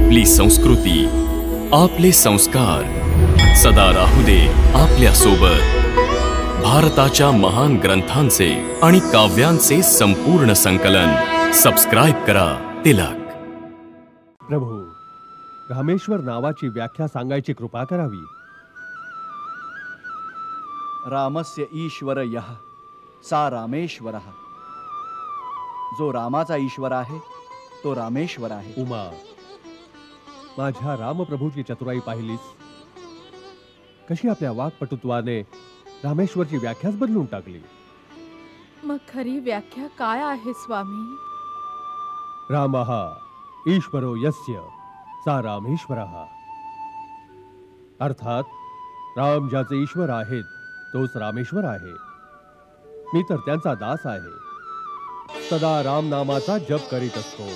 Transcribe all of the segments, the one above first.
आपली संस्कृती, आपले संस्कार सदा राहू दे आपल्या सोबत। भारताच्या महान ग्रंथांचे आणि काव्यांचे संपूर्ण संकलन सबस्क्राइब करा तिलक। प्रभू, रामेश्वर नावाची व्याख्या सांगायची कृपा करावी। रामस्य ईश्वर यः सा रामेश्वरः। जो रामाचा ईश्वर आहे तो रामेश्वर आहे। उमा, माझ्या रामप्रभूची चतुराई पाहिलीस? कशी आपल्या वाक्पटुत्वाने रामेश्वरची व्याख्याच बदलून टाकली। मग खरी व्याख्या काय आहे स्वामी? रामः ईश्वरो यस्य सा रामेश्वरः। अर्थात राम ज्याचे ईश्वर आहेत तोच रामेश्वर आहे। मी तर त्यांचा दास आहे, सदा राम नामाचा जप करीत असतो,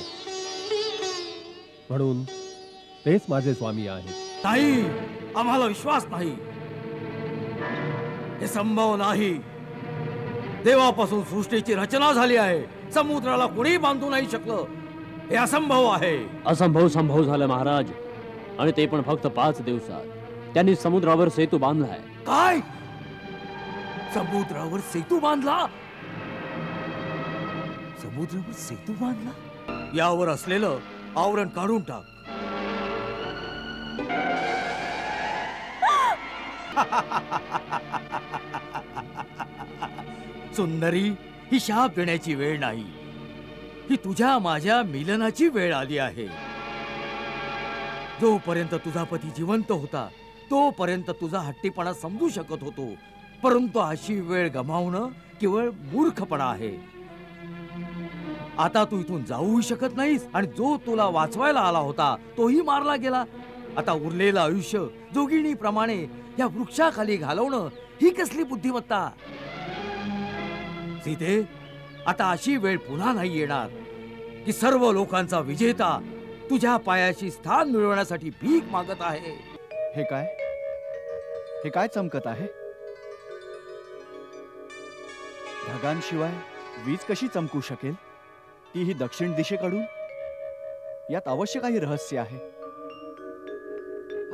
म्हणून तेच माझे स्वामी आहेत। नाही, आम्हाला विश्वास नाही, हे संभव नाही। देवापासून सृष्टीची रचना झाली आहे, समुद्राला कुणी बांधू नाही शकलं, हे असंभव आहे। असंभव संभव झालं महाराज, आणि ते पण फक्त 5 दिवसात। त्यांनी समुद्रावर सेतू बांधलाय। काय? समुद्रावर सेतू बांधला? समुद्रावर सेतू बांधला? यावर असलेलं आवरण काढून टाक। सुंदरी, ही शाप देण्याची वेळ नाही, ही तुझ्या माझ्या मिलनाची वेळ आली आहे। जोपर्यंत तुझा पती जिवंत होता तोपर्यंत तुझा हट्टीपणा समजू शकत होतो, परंतु अशी वेळ गमावणं केवळ मूर्खपणा आहे। आता तू इथून जाऊही शकत नाहीस, आणि जो तुला वाचवायला आला होता तोही मारला गेला। आता उरलेलं आयुष्य जोगिनीप्रमाणे या वृक्षाखाली घालवणं ही कसली बुद्धिमत्ता? सीते, आता अशी वेळ पुन्हा नाही येणार की सर्व लोकांचा विजेता तुझ्या पायाशी स्थान मिळवण्यासाठी भीक मागत आहे। हे काय? हे काय चमकत आहे? ढगांशिवाय वीज कशी चमकू शकेल, तीही दक्षिण दिशेकडून? यात अवश्य काही रहस्य आहे।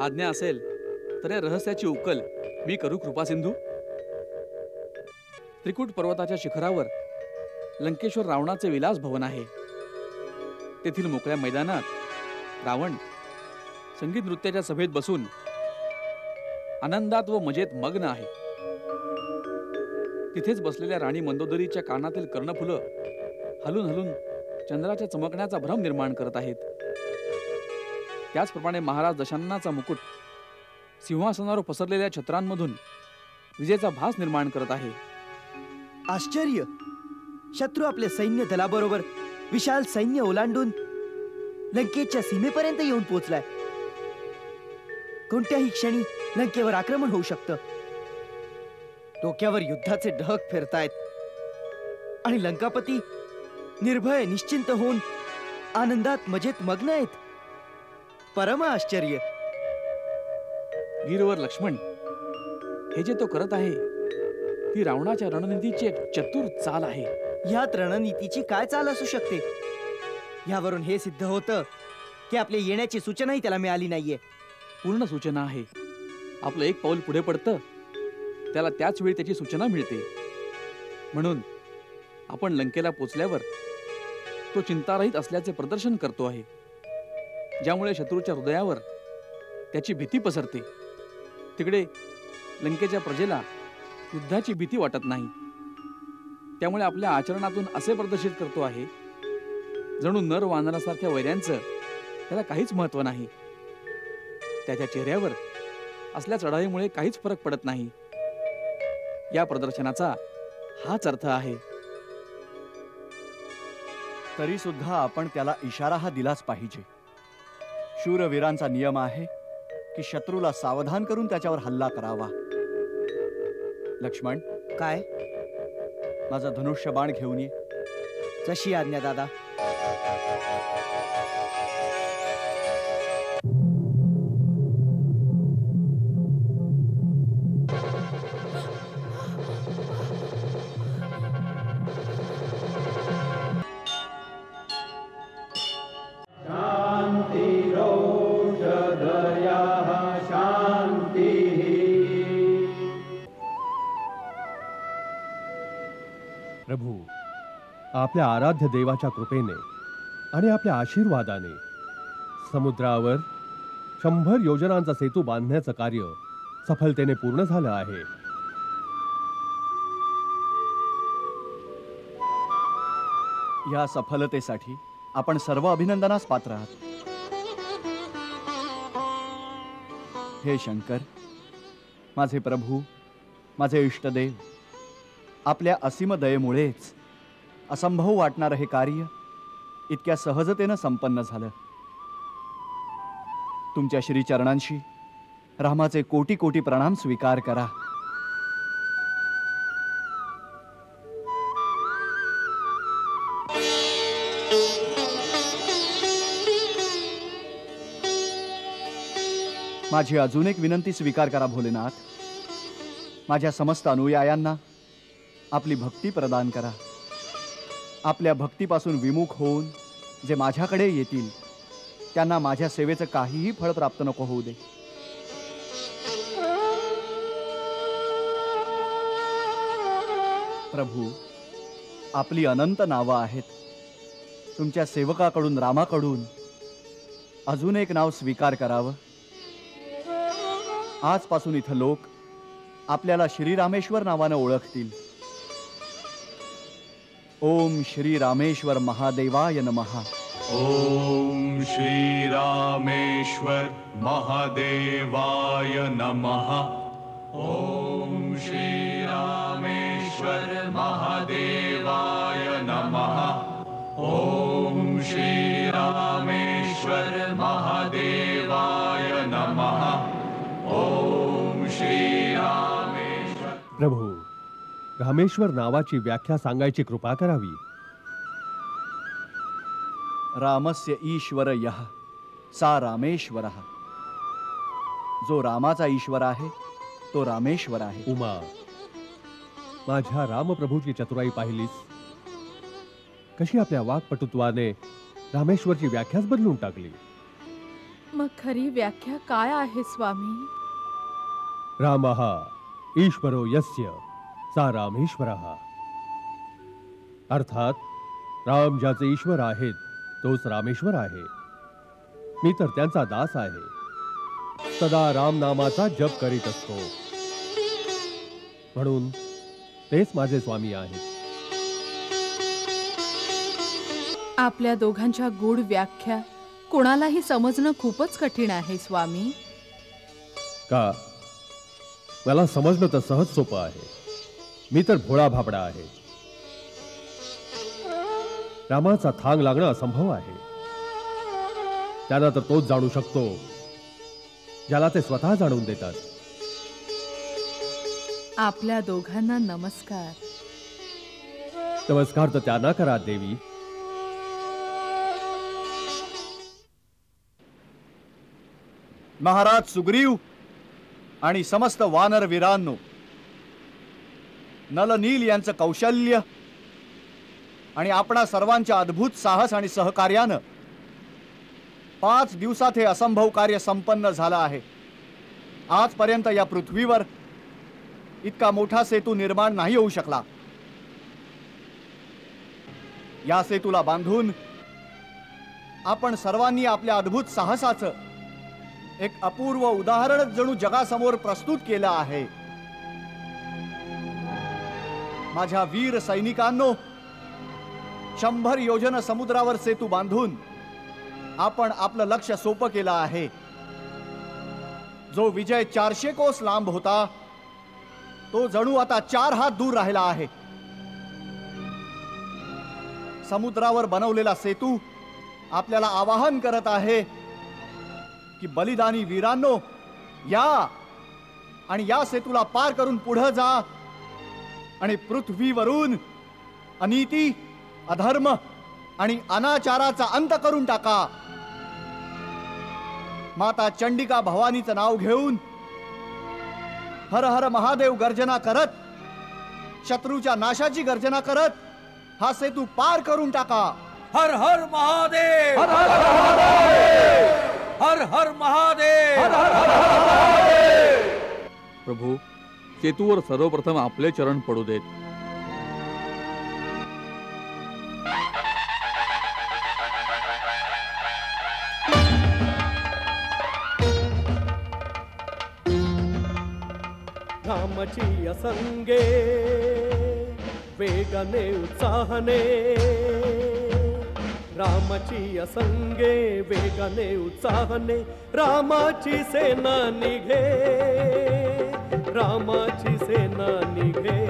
आज्ञा असेल तर या रहस्याची उकल मी करू कृपा सिंधू। त्रिकूट पर्वताच्या शिखरावर लंकेश्वर रावणाचे विलास भवन आहे। तेथील मोकळ्या मैदानात रावण संगीत नृत्याच्या सभेत बसून आनंदात व मजेत मग्न आहे। तिथेच बसलेल्या राणी मंदोदरीच्या कानातील कर्णफुलं हलून हलून चंद्राच्या चमकण्याचा भ्रम निर्माण करत आहेत। त्याचप्रमाणे महाराज दशाननाचा मुकुट सिंहासनावर पसरलेल्या छत्रांमधून विजेचा भास निर्माण करत आहे। आश्चर्य! शत्रू आपले सैन्य दलाबरोबर विशाल सैन्य ओलांडून लंकेच्या सीमेपर्यंत येऊन पोहोचलाय। कोणत्याही क्षणी लंकेवर आक्रमण होऊ शकतं। डोक्यावर युद्धाचे ढग फिरतायत, आणि लंकापती निर्भय निश्चिंत होऊन आनंदात मजेत मग्न आहेत। परम आश्चर्य! वीरवर लक्ष्मण, हे जे तो करत आहे ती रावणाच्या रणनीतीची एक चतुर चाल आहे। यात रणनीतीची काय चाल असू शकते? यावरून हे सिद्ध होतं की आपल्या येण्याची सूचनाही त्याला मिळाली नाहीये। पूर्ण सूचना आहे। आपलं एक पाऊल पुढे पडतं, त्याला त्याच वेळी त्याची सूचना मिळते। म्हणून आपण लंकेला पोचल्यावर तो चिंतारहित असल्याचे प्रदर्शन करतो आहे, ज्यामुळे शत्रूच्या हृदयावर त्याची भीती पसरते। तिकडे लंकेच्या प्रजेला युद्धाची भीती वाटत नाही, त्यामुळे आपल्या आचरणातून असे प्रदर्शित करतो आहे जणू नर वानरासारख्या वैऱ्यांचं त्याला काहीच महत्व नाही। त्याच्या चेहऱ्यावर असल्या चढाईमुळे काहीच फरक पडत नाही। या प्रदर्शनाचा हाच अर्थ आहे। तरी सुद्धा आपण त्याला इशारा हा दिलाच पाहिजे। शूरवीरांचा नियम आहे की शत्रूला सावधान करून त्याच्यावर हल्ला करावा। लक्ष्मण, काय? माझा धनुष्य बाण घेऊन ये। जशी आज्ञा दादा। शांतिरो आपल्या आराध्य देवाच्या कृपेने आणि आपल्या आशीर्वादाने समुद्रावर 100 योजनांचा सेतू बांधण्याचं कार्य सफलतेने पूर्ण झालं आहे. या सफलतेसाठी आपण सर्व अभिनंदनास पात्र आहात. हे शंकर, माझे प्रभू, माझे इष्टदेव, आपल्या असीम दयेमुळेच असंभव वाटणारं हे कार्य इतक्या सहजतेनं संपन्न झालं. तुमच्या श्रीचरणांशी रामाचे कोटी कोटी प्रणाम स्वीकार करा. माझी अजून एक विनंती स्वीकार करा भोलेनाथ. माझ्या समस्त अनुयायांना आपली भक्ती प्रदान करा. आपल्या भक्तीपासून विमुख होऊन जे माझ्याकडे येतील त्यांना माझ्या सेवेचं काहीही फळ प्राप्त नको होऊ दे. प्रभू, आपली अनंत नावं आहेत. तुमच्या सेवकाकडून रामाकडून अजून एक नाव स्वीकार करावं. आजपासून इथं लोक आपल्याला श्रीरामेश्वर नावानं ओळखतील. ओम श्री रामेश्वर महादेवाय नमः. ओम श्री रामेश्वर महादेवाय नमः. ओम श्री रामेश्वर महादेवाय नमः. ओम श्री रामेश्वर महादेवाय नमः. ओम श्री रामेश्वर. प्रभू, रामेश्वर नावाची व्याख्या सांगायची कृपा करावी. रामस्य ईश्वर यः सा रामेश्वरः. जो रामाचा ईश्वर आहे तो रामेश्वर आहे. उमा, माझ्या रामप्रभूची चतुराई पाहिलीस? कशी आपल्या वाक्पटुत्वाने रामेश्वरची व्याख्याच बदलून टाकली. मग खरी व्याख्या काय आहे स्वामी? रामः ईश्वरो यस्य सा रामेश्वरः. अर्थात राम ज्याचे ईश्वर आहेत तोच रामेश्वर आहे. मी तर त्यांचा दास आहे. सदा राम नामाचा जप करीत असतो. म्हणून तेच माझे स्वामी आहेत. आपल्या दोघांच्या गूढ व्याख्या कोणालाही समजणं खूपच कठीण आहे स्वामी. का? मला समजणं तर सहज सोपं आहे. मी तर भोळा भाबडा आहे. रामाचा थांग लागणं असंभव आहे. त्याला तर तोच जाणू शकतो ज्याला ते स्वतः जाणून देतात. आपल्या दोघांना नमस्कार. नमस्कार तर त्यांना करा देवी. महाराज सुग्रीव आणि समस्त वानर वीरांनो, नलनील यांचं कौशल्य आणि आपणा सर्वांच्या अद्भुत साहस आणि सहकार्यानं 5 दिवसात हे असंभव कार्य संपन्न झालं आहे. आजपर्यंत या पृथ्वीवर इतका मोठा सेतू निर्माण नाही होऊ शकला. या सेतूला बांधून आपण सर्वांनी आपल्या अद्भुत साहसाचं एक अपूर्व उदाहरण जणू जगासमोर प्रस्तुत केलं आहे. माझ्या वीर सैनिकांनो, 100 योजन समुद्रावर सेतू बांधून आपण आपलं लक्ष्य सोपं केलं आहे. जो विजय 400 कोस लांब होता तो जणू आता 4 हात दूर राहिला आहे. समुद्रावर बनवलेला सेतू आपल्याला आवाहन करत आहे की बलिदानी वीरांनो, या आणि या सेतूला पार करून पुढे जा आणि पृथ्वीवरून अनीती, अधर्म आणि अनाचाराचा अंत करून टाका. माता चंडिका भवानीचं नाव घेऊन हर हर महादेव गर्जना करत, शत्रूच्या नाशाची गर्जना करत हा सेतू पार करून टाका. हर हर महादेव, हर हर महादेव, हर हर महादेव, हर हर महादेव. प्रभू, सेतूवर सर्वप्रथम आपले चरण पडू देत. रामाची असंगे वेगाने उत्साहाने, रामाची असंगे वेगाने उत्साहाने, रामाची सेना निघे, रामाची सेना निघे।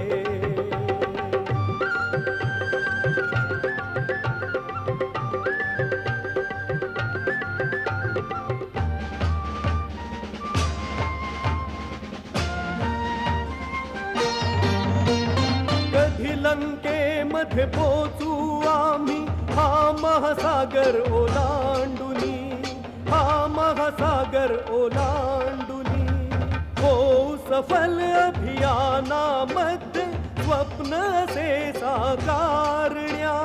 लंकेमध्ये पोचू आम्ही हा महासागर ओलांडुनी, हा महासागर ओलांडुनी, हो सफल अभियानामध्ये स्वप्न से साकारण्या,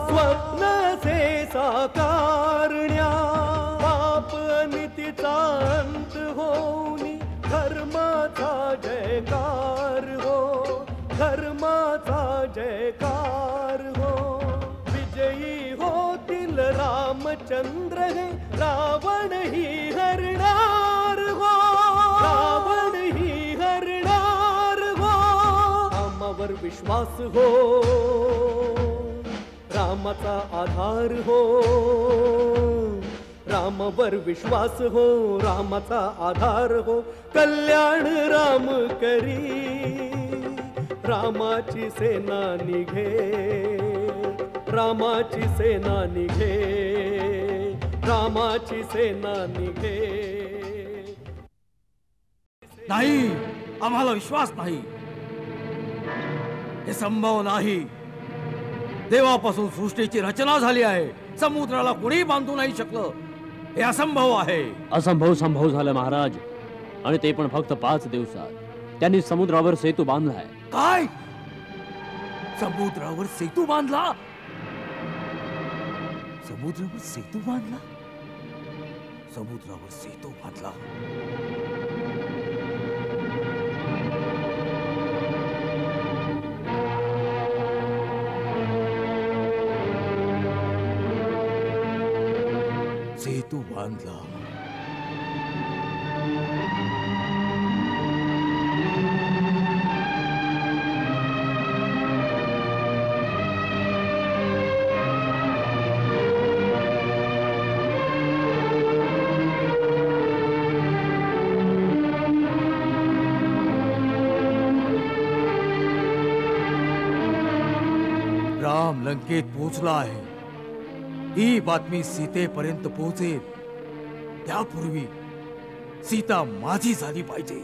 स्वप्न से साकारण्या, पाप नीतीचा अंत होऊनी धर्माचा जयकार हो, धर्माचा जयकार हो, विजयी होतील रामचंद्र हे, रावण ही हरणार हो, रावण ही हरणार हो, रामावर विश्वास हो, रामाचा आधार हो, रामावर विश्वास हो, रामाचा आधार हो, कल्याण राम करी, रामाची सेना निघे, रामाची सेना निघे, रामाची सेना निघे। नाही, आम्हाला विश्वास नाही, हे संभव नाही। देवापासून सृष्टीची रचना झाली आहे, समुद्राला कुणी बांधू नाही शकलं, हे असंभव आहे। असंभव संभव झालं महाराज, आणि ते पण फक्त 5 दिवसात। त्यांनी समुद्रावर सेतू बांधलाय। काय? समुद्रावर सेतू बांधला? समुद्रावर सेतू बांधला? समुद्रावर सेतू बांधला? सेतू बांधला। राम लंकेत पोहोचला आहे। ही बातमी सीतेपर्यंत पोहोचेल त्यापूर्वी सीता माझी झाली पाहिजे।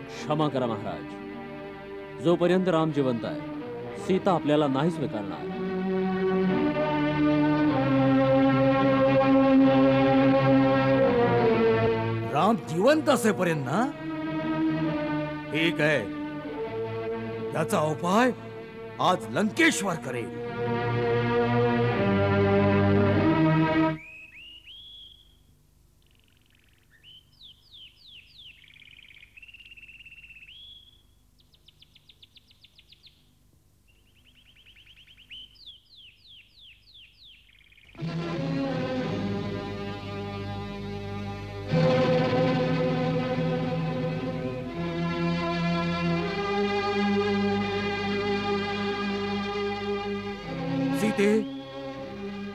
क्षमा करा महाराज, जोपर्यंत राम जिवंत आहे सीता आपल्याला नाही स्वीकारणार। राम जिवंत असेपर्यंत ना? ठीक आहे, त्याचा उपाय आज लंकेश्वर करेल। सीते,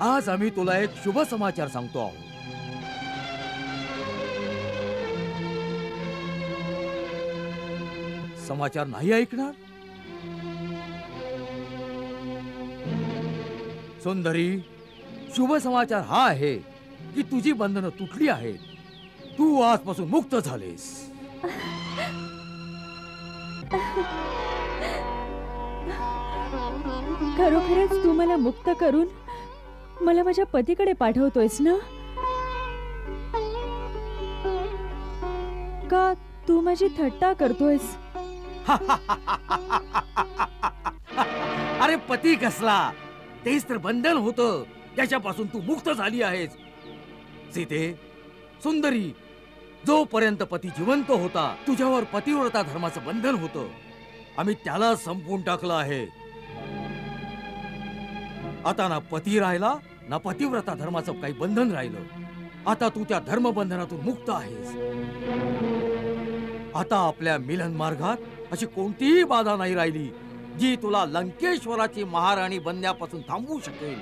आज आम्ही तुला एक शुभ समाचार सांगतो आहोत। समाचार नाही ऐकणार? सुंदरी, शुभ समाचार हा आहे की तुझी बंधनं तुटली आहेत, तू आजपासून मुक्त झालीस। खरोखरच तू मला मुक्त करून मला माझ्या पतीकडे पाठवतोयस ना? का तू माझी थट्टा करतोयस? अरे पती कसला, तेच तर बंधन होतं त्याच्यापासून तू मुक्त झाली आहेस। सीते, सुंदरी, जोपर्यंत पती जिवंत होता तुझ्यावर पतिव्रता धर्माचं बंधन होतं, आम्ही त्याला संपवून टाकलं आहे। आता ना पती राहिला ना पतिव्रता धर्माचं काही बंधन राहिलं। आता तू त्या धर्मबंधनातून मुक्त आहेस। आता आपल्या मिलन मार्गात अशी कोणतीही बाधा नाही राहिली जी तुला लंकेश्वराची महाराणी बनण्यापासून थांबवू शकेल.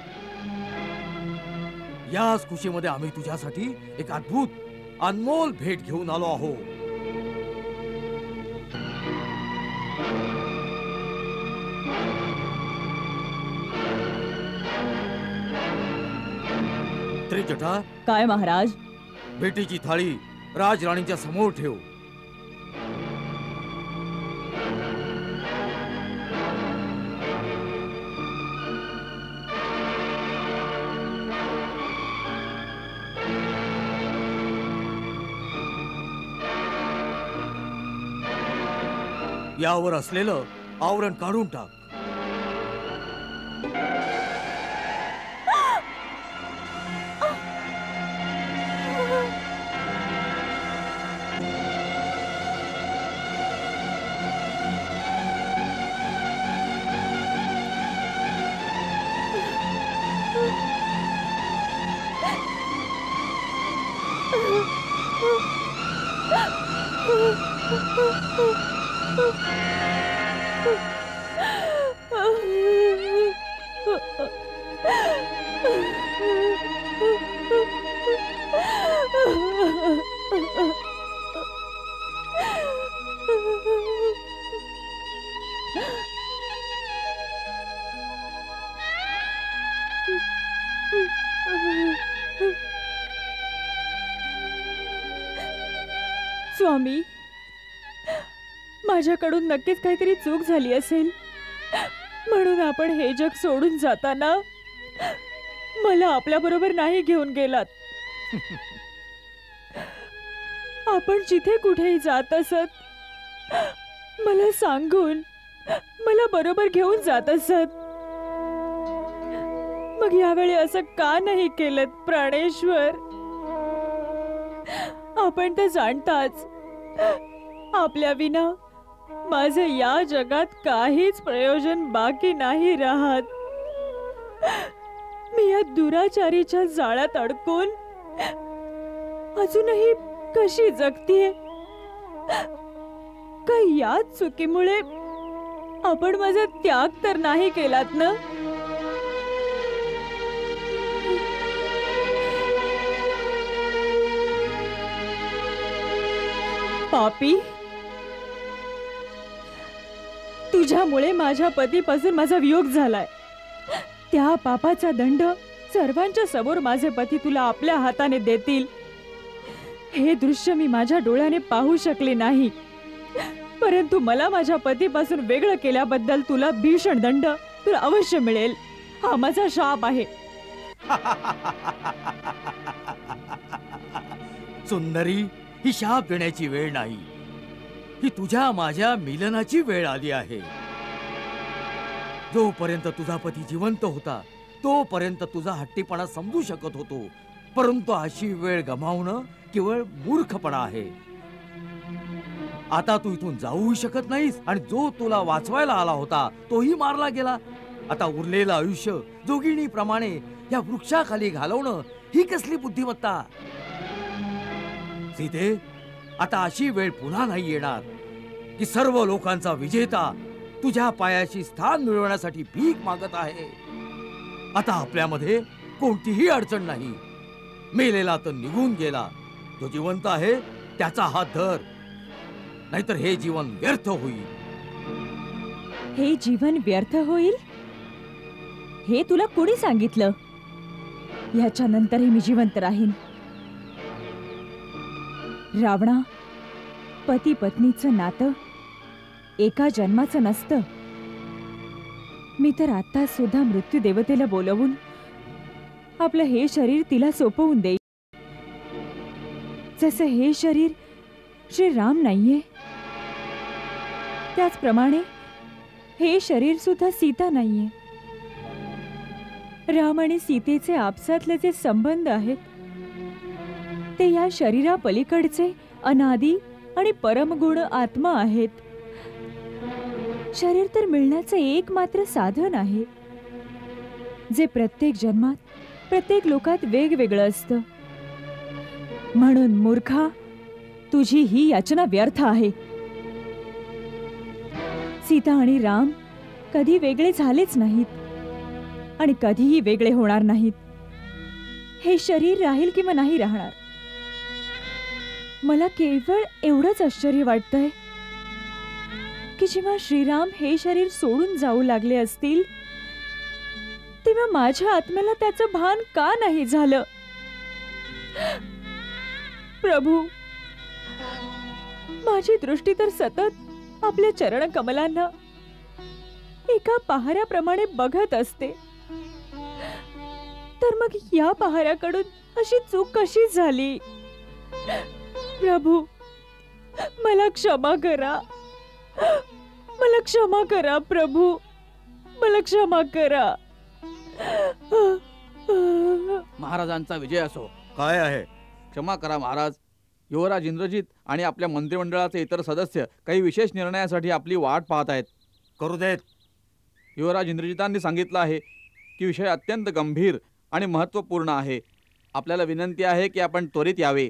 याच खुशीमध्ये आम्ही तुझ्यासाठी एक अद्भुत अनमोल भेट घेऊन आलो आहोत. त्रिजटा, काय महाराज? भेटीची थाळी राजराणींच्या समोर ठेव. यावर असलेलं आवरण काढून टाक. स्वामी, माझ्याकडून नक्कीच काहीतरी चूक झाली असेल, म्हणून आपण हे जग सोडून जाताना मला आपल्या बरोबर नाही घेऊन गेलात. आपण जिथे कुठेही जात असत मला सांगून मला बरोबर घेऊन जात असत. मग यावेळी असं का नाही केलं प्राणेश्वर? आपण तर जाणताच आपल्या विना माझे या जगात काहीच प्रयोजन बाकी नाही राहत. मी या दुराचारीच्या जाळ्यात अडकून अजूनही कशी जगतीये? काही याच चुकीमुळे आपण माझा त्याग तर नाही केलात ना? पापी, तुझ्यामुळे माझ्या पतीपासून माझा वियोग झालाय. त्या पापाचा दंड सर्वांच्या समोर माझे पती तुला आपल्या हाताने देतील हे दृश्य मी माझ्या डोळ्याने पाहू शकले नाही. परंतु मला माझ्या पतीपासून वेगळं केल्याबद्दल तुला भीषण दंड तुला अवश्य मिळेल. हा माझा शाप आहे. सुंदरी, ही शाप देण्याची वेळ नाही, ही तुझ्या माझ्या मिलनाची वेळ आली आहे. जोपर्यंत तुझा पती जिवंत होता तोपर्यंत तुझा हट्टीपणा समजू शकत होतो, परंतु अशी वेळ गमावणं केवळ मूर्खपणा आहे. आता तू इथून जाऊही शकत नाहीस आणि जो तुला वाचवायला आला होता तोही मारला गेला. आता उरलेलं आयुष्य जोगिनीप्रमाणे या वृक्षाखाली घालवणं ही कसली बुद्धिमत्ता? सीते, आता अशी वेळ पुन्हा नाही येणार की सर्व लोकांचा विजेता तुझ्या पायाशी स्थान मिळवण्यासाठी भीक मागत आहे. आता आपल्यामध्ये कोणतीही अडचण नाही. मेलेला तर निघून गेला, जो जिवंत आहे त्याचा हात धर, नाहीतर हे जीवन व्यर्थ होईल. हे जीवन व्यर्थ होईल हे तुला कोणी सांगितलं? याच्या नंतरही मी जिवंत राहीन. रावणा, पती पत्नीचं नातं एका जन्माचं नसतं. मी तर आता सुद्धा मृत्यू देवतेला बोलवून आपलं हे शरीर तिला सोपवून देईन. जसं हे शरीर श्री राम नाहीये त्याचप्रमाणे हे शरीर सुद्धा सीता नाहीये. राम आणि सीतेचे आपसातले जे संबंध आहेत ते या शरीरा पलीकडचे अनादी आणि परमगुण आत्मा आहेत. शरीर तर मिळण्याचं एकमात्र साधन आहे जे प्रत्येक जन्मात प्रत्येक लोकात वेगवेगळं असतं. म्हणून मूर्खा, तुझी ही याचना व्यर्थ आहे. सीता आणि राम कधी वेगळे झालेच नाहीत आणि कधीही वेगळे होणार नाहीत. हे शरीर राहील किंवा नाही राहणार. मला केवळ एवढंच आश्चर्य वाटतंय की जेव्हा श्रीराम हे शरीर सोडून जाऊ लागले असतील तेव्हा माझ्या आत्म्याला त्याचं भान का नाही झालं. प्रभू, माझी दृष्टी तर सतत आपल्या चरण कमलांना एका पहाऱ्याप्रमाणे बघत असते. तर मग या पहाऱ्याकडून अशी चूक कशी झाली. प्रभू, मला क्षमा करा. मला क्षमा करा प्रभू, मला क्षमा करा. महाराजांचा विजय असो. काय आहे? क्षमा करा महाराज. युवराज इंद्रजित आणि आपल्या मंत्रिमंडळाचे इतर सदस्य काही विशेष निर्णयासाठी आपली वाट पाहत आहेत. करू देत. युवराज इंद्रजितांनी सांगितलं आहे की विषय अत्यंत गंभीर आणि महत्त्वपूर्ण आहे. आपल्याला विनंती आहे की आपण त्वरित यावे.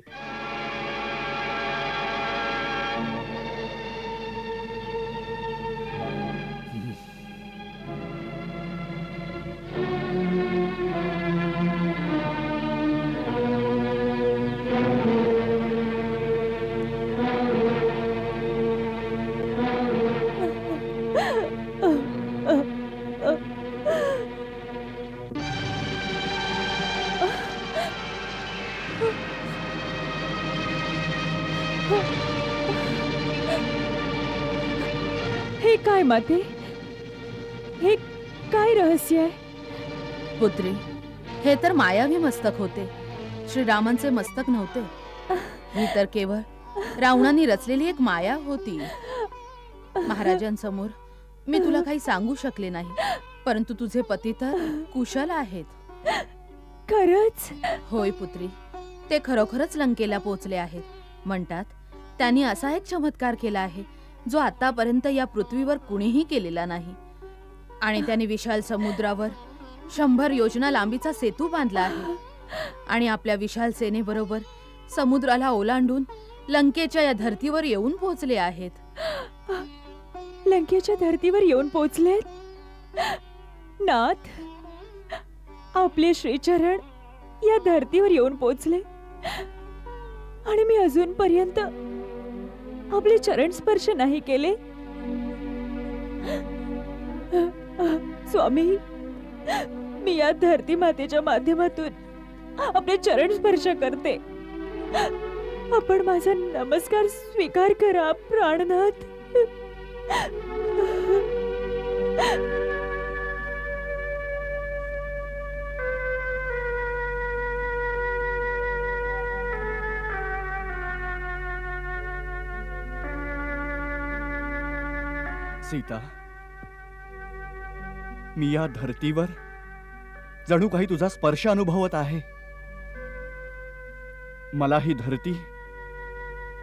हे काय माते? हे काय रहस्य आहे? पुत्री, हे तर मायावी मस्तक होते. श्रीरामांचे मस्तक नव्हते. ही तर केवळ रावणाने रचलेली एक माया होती. महाराजांसमोर मी तुला काही सांगू शकले नाही, परंतु तुझे पती तर कुशल आहेत. खरंच? होय पुत्री, ते खरोखरच लंकेला पोचले आहेत. म्हणतात त्यांनी असा एक चमत्कार केला आहे जो आतापर्यंत या पृथ्वीवर कुणीही केलेला नाही. आणि त्याने विशाल समुद्रावर 100 योजना लांबीचा सेतू बांधला आहे आणि आपल्या विशाल सेनेबरोबर समुद्राला ओलांडून लंकेच्या या धर्तीवर येऊन पोहोचले आहेत. लंकेच्या धर्तीवर येऊन पोहोचले? नाथ, आपले श्रीचरण या धर्तीवर येऊन पोहोचले आणि मी अजूनपर्यंत आपले चरण स्पर्श नाही केले. स्वामी, मी या धरती मातेच्या माध्यमातून आपले चरण स्पर्श करते. आपण माझा नमस्कार स्वीकार करा प्राणनाथ. सीता, मी या धरतीवर जणू काही तुझा स्पर्श अनुभवत आहे. मला ही धरती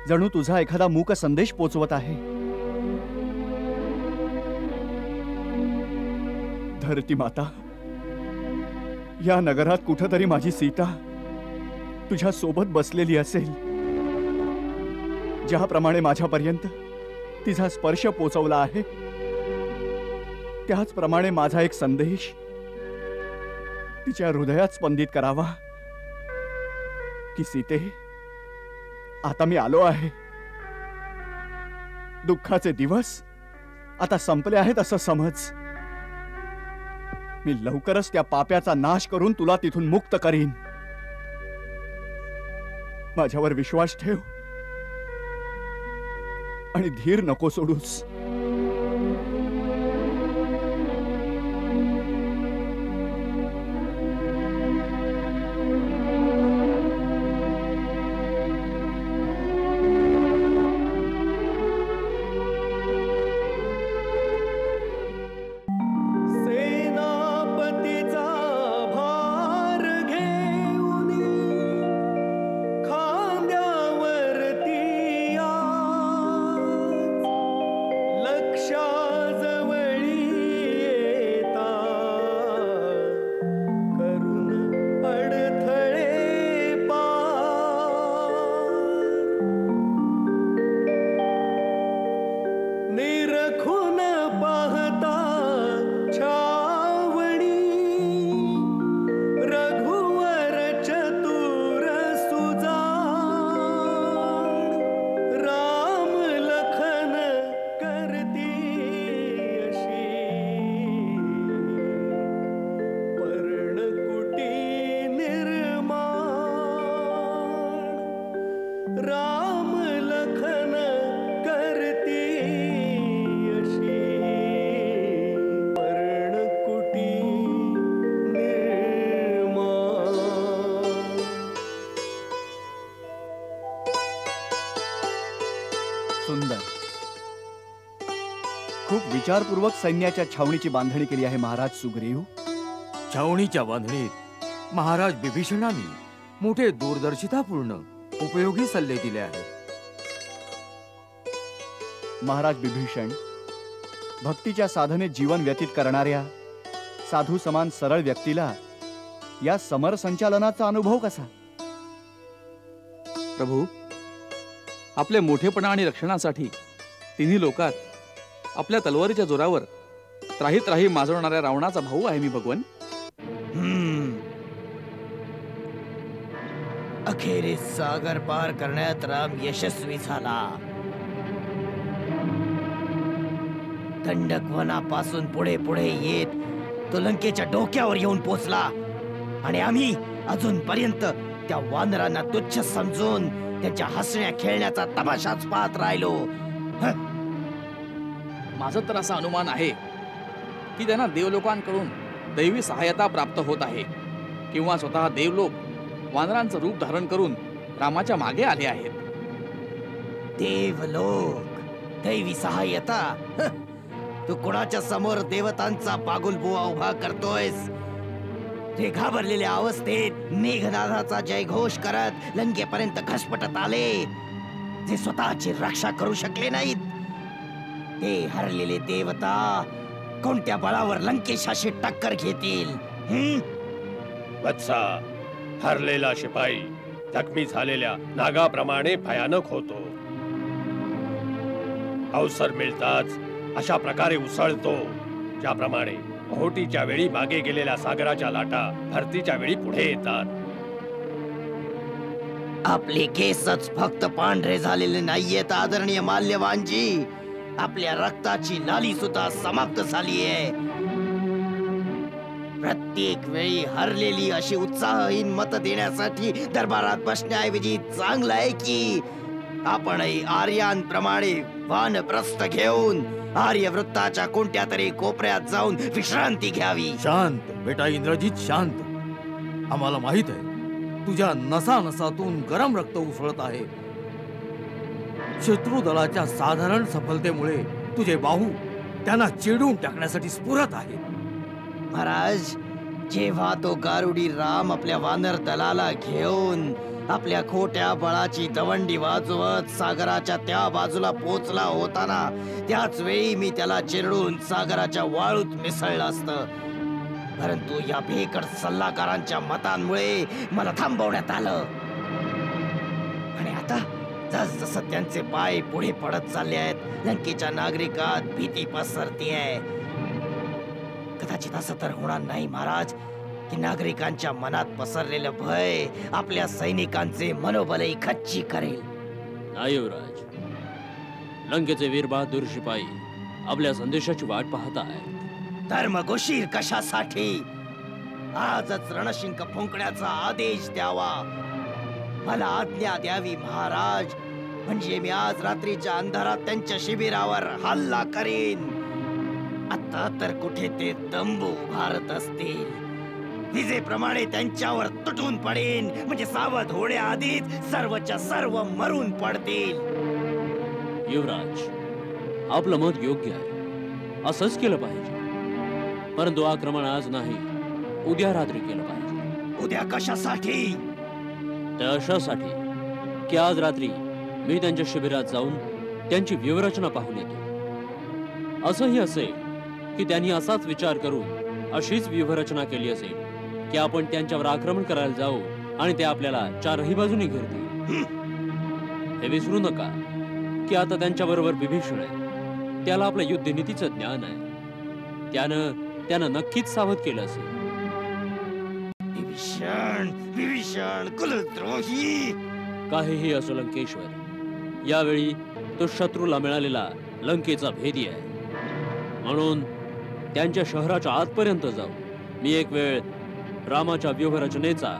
जणू तुझा एखादा मूक संदेश पोचवत आहे. धरती माता, या नगरात कुठेतरी माझी सीता तुझ्या सोबत बसलेली असेल. ज्याप्रमाणे माझ्यापर्यंत तिचा स्पर्श पोचवला आहे त्याचप्रमाणे माझा एक संदेश तिच्या हृदयात स्पंदित करावा की सीते, आता मी आलो आहे. दुःखाचे दिवस आता संपले आहेत असं समज. मी लवकरच त्या पाप्याचा नाश करून तुला तिथून मुक्त करीन. माझ्यावर विश्वास ठेव आणि धीर नको सोडूस. राम लखन करती अशी पर्णकुटी निर्माण. सुंदर. खूप विचारपूर्वक सैन्याच्या छावणीची बांधणी केली आहे महाराज सुग्रीव. छावणीच्या बांधणीत महाराज बिभीषणाने मोठे दूरदर्शितापूर्ण उपयोगी सल्ले दिले आहेत. महाराज बिभीषण, भक्तीच्या साधनेत जीवन व्यतीत करणाऱ्या साधू समान सरळ व्यक्तीला या समर संचालनाचा अनुभव कसा? प्रभू, आपल्या मोठेपणा आणि रक्षणासाठी तिन्ही लोकात आपल्या तलवारीच्या जोरावर त्राही त्राही माजवणाऱ्या रावणाचा भाऊ आहे मी भगवन. अखेरीस सागर पार करण्यात राम यशस्वी झाला. दंडक वनापासून पुढे पुढे येत तो लंकेच्या डोक्यावर येऊन पोचला आणि आम्ही अजूनपर्यंत त्या वानरांना तुच्छ समजून त्यांच्या हसण्या खेळण्याचा तमाशाच पाहत राहिलो. माझं तर असा अनुमान आहे की त्यांना देवलोकांकडून दैवी सहायता प्राप्त होत आहे किंवा स्वतः देवलोक वानरांचं रूप धारण करून रामाच्या मागे आले आहेत. देवलोक, दैवी सहाय्यता? तू कोणाच्या समोर देवतांचा पागुलबुवा उभा करतोयस? ते घाबरलेल्या अवस्थेत मेघनादाचा जयघोष करत लंकेपर्यंत घसपटत आले. ते स्वतःची रक्षा करू शकले नाहीत. ते हरलेले देवता कोणत्या बळावर लंकेशाशी टक्कर घेतील? वत्सा, हरलेला शिपाई जखमी झालेल्या नागाप्रमाणे भयानक होतो. अवसर मिळताच अशा प्रकारे उसळतो, ज्याप्रमाणे ओहोटीच्या वेळी मागे गेलेल्या सागराच्या लाटा भरतीच्या वेळी पुढे येतात. आपले केसच फक्त पांढरे झालेले नाहीयेत आदरणीय माल्यवानजी. आपल्या रक्ताची लाली सुद्धा समाप्त झाली आहे. प्रत्येक वेळी हरलेली अशी उत्साहहीन मत देण्यासाठी दरबारात बसण्याऐवजी चांगलं आहे की आपणही आर्यांप्रमाणे वानप्रस्थ घेऊन आर्यवृत्ताच्या कोणत्या तरी कोपऱ्यात जाऊन विश्रांती घ्यावी. शांत बेटा इंद्रजित, शांत. आम्हाला माहित आहे तुझ्या नसा नसातून गरम रक्त उसळत आहे. शत्रू दलाच्या साधारण सफलतेमुळे तुझे बाहू त्यांना चिडून टाकण्यासाठी स्फुरत आहे. महाराज, जेव्हा तो गारुडी राम आपल्या वानर दलाला घेऊन आपल्या खोट्या बळाची दवंडी वाजवत सागराच्या त्या बाजूला पोचला होता ना, त्याच वेळी मी त्याला चिरडून सागराच्या वाळूत मिसळलं असतं. परंतु या भेकड सल्लागारांच्या मतांमुळे मला थांबवण्यात आलं. आणि आता जसजसं त्यांचे पाय पुढे पडत चालले आहेत, लंकेच्या नागरिकात भीती पसरतीये. कदाचित असं तर होणार नाही महाराज की नागरिकांच्या मनात पसरलेलं भय आपल्या सैनिकांचे मनोबलही खच्ची करेल. नाही युवराज, लंकेचे वीर बहादूर शिपाई आपल्या संदेशाची वाट पाहत आहेत. धर्मगोशीर कशासाठी? आजच रणशिंक फुंकण्याचा आदेश द्यावा. मला आज्ञा द्यावी महाराज, म्हणजे मी आज रात्रीच्या अंधारात त्यांच्या शिबिरावर हल्ला करीन. आता तर कुठे ते तंबू उभारत असतील, विजेप्रमाणे त्यांच्यावर तुटून पडेन, म्हणजे सावध होण्याआधीच सर्वच्या सर्व मरून पडतील. युवराज, आपलं मत योग्य आहे, असंच केलं पाहिजे. परंतु आक्रमण आज नाही, उद्या रात्री केलं पाहिजे. उद्या कशासाठी? त्या अशासाठी की आज रात्री मी त्यांच्या शिबिरात जाऊन त्यांची व्यूहरचना पाहून येतो. असंही असेल की त्यांनी असाच विचार करून अशीच व्यूहरचना केली असेल की आपण त्यांच्यावर आक्रमण करायला जाऊ आणि ते आपल्याला चारही बाजूने घेरतील. हे विसरू नका की आता त्यांच्या बरोबर बिभीषण आहे. त्याला आपल्या युद्धनीतीचं ज्ञान आहे. त्यानं नक्कीच सावध केलं असेल. विभीषण कुलद्रोही. काहीही असो लंकेश्वर, यावेळी तो शत्रूला मिळालेला लंकेचा भेदी आहे. म्हणून त्यांच्या शहराच्या आतपर्यंत जाऊ मी एक वेळ रामाच्या व्यूहरचनेचा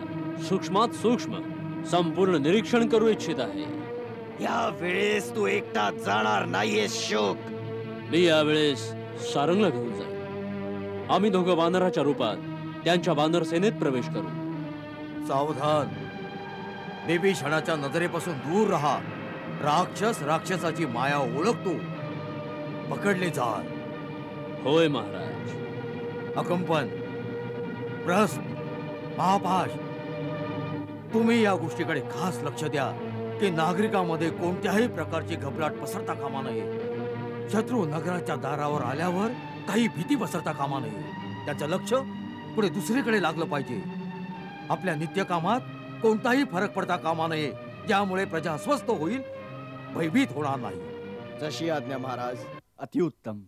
सूक्ष्मात सूक्ष्म संपूर्ण निरीक्षण करू इच्छित आहे. या वेळेस तू एकटा जाणार नाहीयेस शोक. मी यावेळेस सारंगला घेऊन जाईल. आम्ही दोघं वानराच्या रूपात त्यांच्या वानर सेनेत प्रवेश करू. सावधान, बिभीषणाच्या नजरेपासून दूर राहा. राक्षस राक्षसाची माया ओळखतो, पकडले जाल. होय महाराज. अकंपन, प्रस्थ, महापाश, तुम्ही या गोष्टीकडे खास लक्ष द्या की नागरिकांमध्ये कोणत्याही प्रकारची घबराट पसरता कामा नये. शत्रू नगराच्या दारावर आल्यावर काही भीती पसरता कामा नये. त्याचं लक्ष पुढे दुसरीकडे लागलं पाहिजे. आपल्या नित्यकामात कोणताही फरक पडता कामा नये, ज्यामुळे प्रजा अस्वस्थ होईल, भयभीत होणार नाही. जशी आज्ञा महाराज. अतिउत्तम.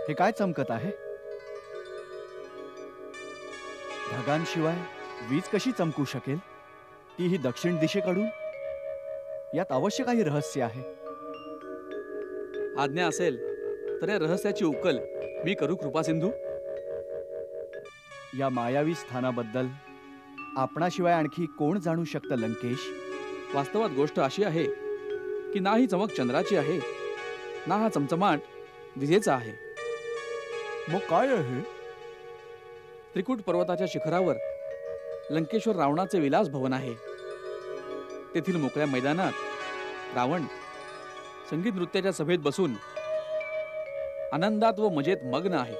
हे काय चमकत आहे? ढगांशिवाय वीज कशी चमकू शकेल, तीही दक्षिण दिशेकडून? यात अवश्य काही रहस्य आहे. आज्ञा असेल तर या रहस्याची उकल मी करू कृपासिंधू. या मायावी स्थानाबद्दल आपणाशिवाय आणखी कोण जाणू शकतं लंकेश? वास्तवात गोष्ट अशी आहे की ना ही चमक चंद्राची आहे, ना हा चमचमाट विजेचा आहे. मग काय आहे? त्रिकूट पर्वताच्या शिखरावर लंकेश्वर रावणाचे विलास भवन आहे. तेथील मोकळ्या मैदानात रावण संगीत नृत्याच्या सभेत बसून आनंदात व मजेत मग्न आहे.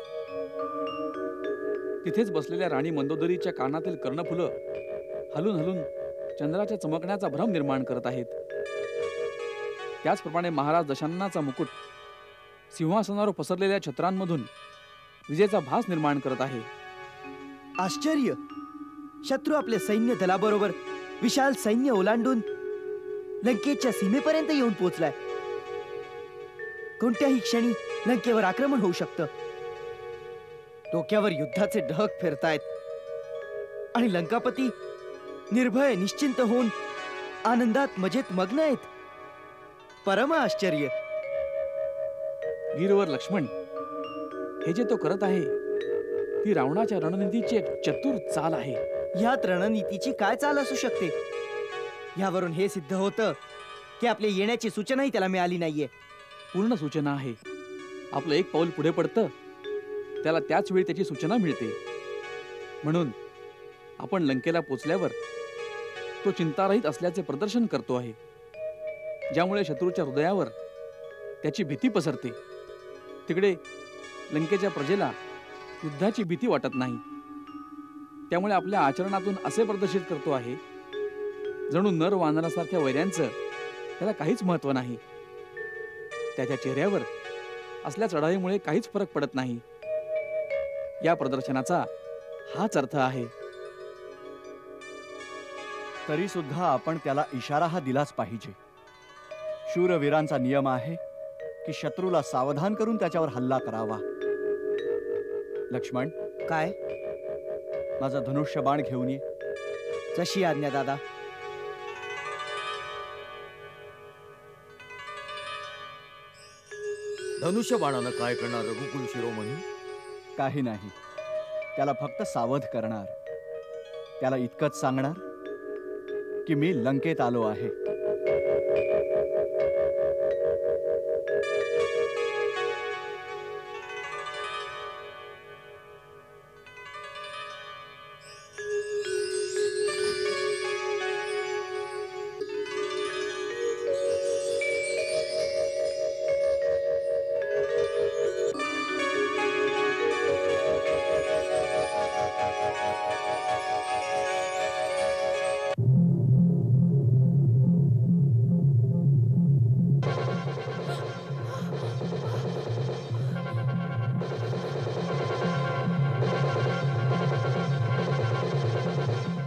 तिथेच बसलेल्या राणी मंदोदरीच्या कानातील कर्णफुलं हलून हलून चंद्राच्या चमकण्याचा भ्रम निर्माण करत आहेत. त्याचप्रमाणे महाराज दशाननाचा मुकुट सिंहासनावर पसरलेल्या छत्रांमधून विजेचा भास निर्माण करत आहे. आश्चर्य! शत्रू आपल्या सैन्य दलाबरोबर विशाल सैन्य ओलांडून लंकेच्या सीमेपर्यंत येऊन पोहोचलाय. कोणत्याही क्षणी लंकेवर आक्रमण होऊ शकतं. डोक्यावर युद्धाचे ढग फिरतायत आणि लंकापती निर्भय निश्चिंत होऊन आनंदात मजेत मग्न आहेत. परम आश्चर्य! वीरवर लक्ष्मण, हे जे तो करत आहे ती रावणाच्या रणनीतीची एक चतुर चाल आहे. ह्यात रणनीतीची काय चाल असू शकते? यावरून हे सिद्ध होतं की आपल्या येण्याची सूचनाही त्याला मिळाली नाहीये. पूर्ण सूचना आहे. आपलं एक पाऊल पुढे पडतं, त्याला त्याच वेळी त्याची सूचना मिळते. म्हणून आपण लंकेला पोचल्यावर तो चिंतारहित असल्याचे प्रदर्शन करतो आहे, ज्यामुळे शत्रूच्या हृदयावर त्याची भीती पसरते. तिकडे लंकेच्या प्रजेला युद्धाची भीती वाटत नाही. त्यामुळे आपल्या आचरणातून असे प्रदर्शित करतो आहे जणू नर वानरासारख्या वैऱ्यांचं त्याला काहीच महत्व नाही. त्याच्या चेहऱ्यावर असल्या चढाईमुळे काहीच फरक पडत नाही. या प्रदर्शनाचा हाच अर्थ आहे. तरी सुद्धा आपण त्याला इशारा हा दिलाच पाहिजे. शूरवीरांचा नियम आहे की शत्रूला सावधान करून त्याच्यावर हल्ला करावा. लक्ष्मण, काय? माझा धनुष्य बाण घेऊन ये. जशी आज्ञा दादा. धनुष्य बाणानं काय करणार रघुकुल शिरोमणी? काही नाही, त्याला फक्त सावध करणार. त्याला इतकंच सांगणार की मी लंकेत आलो आहे.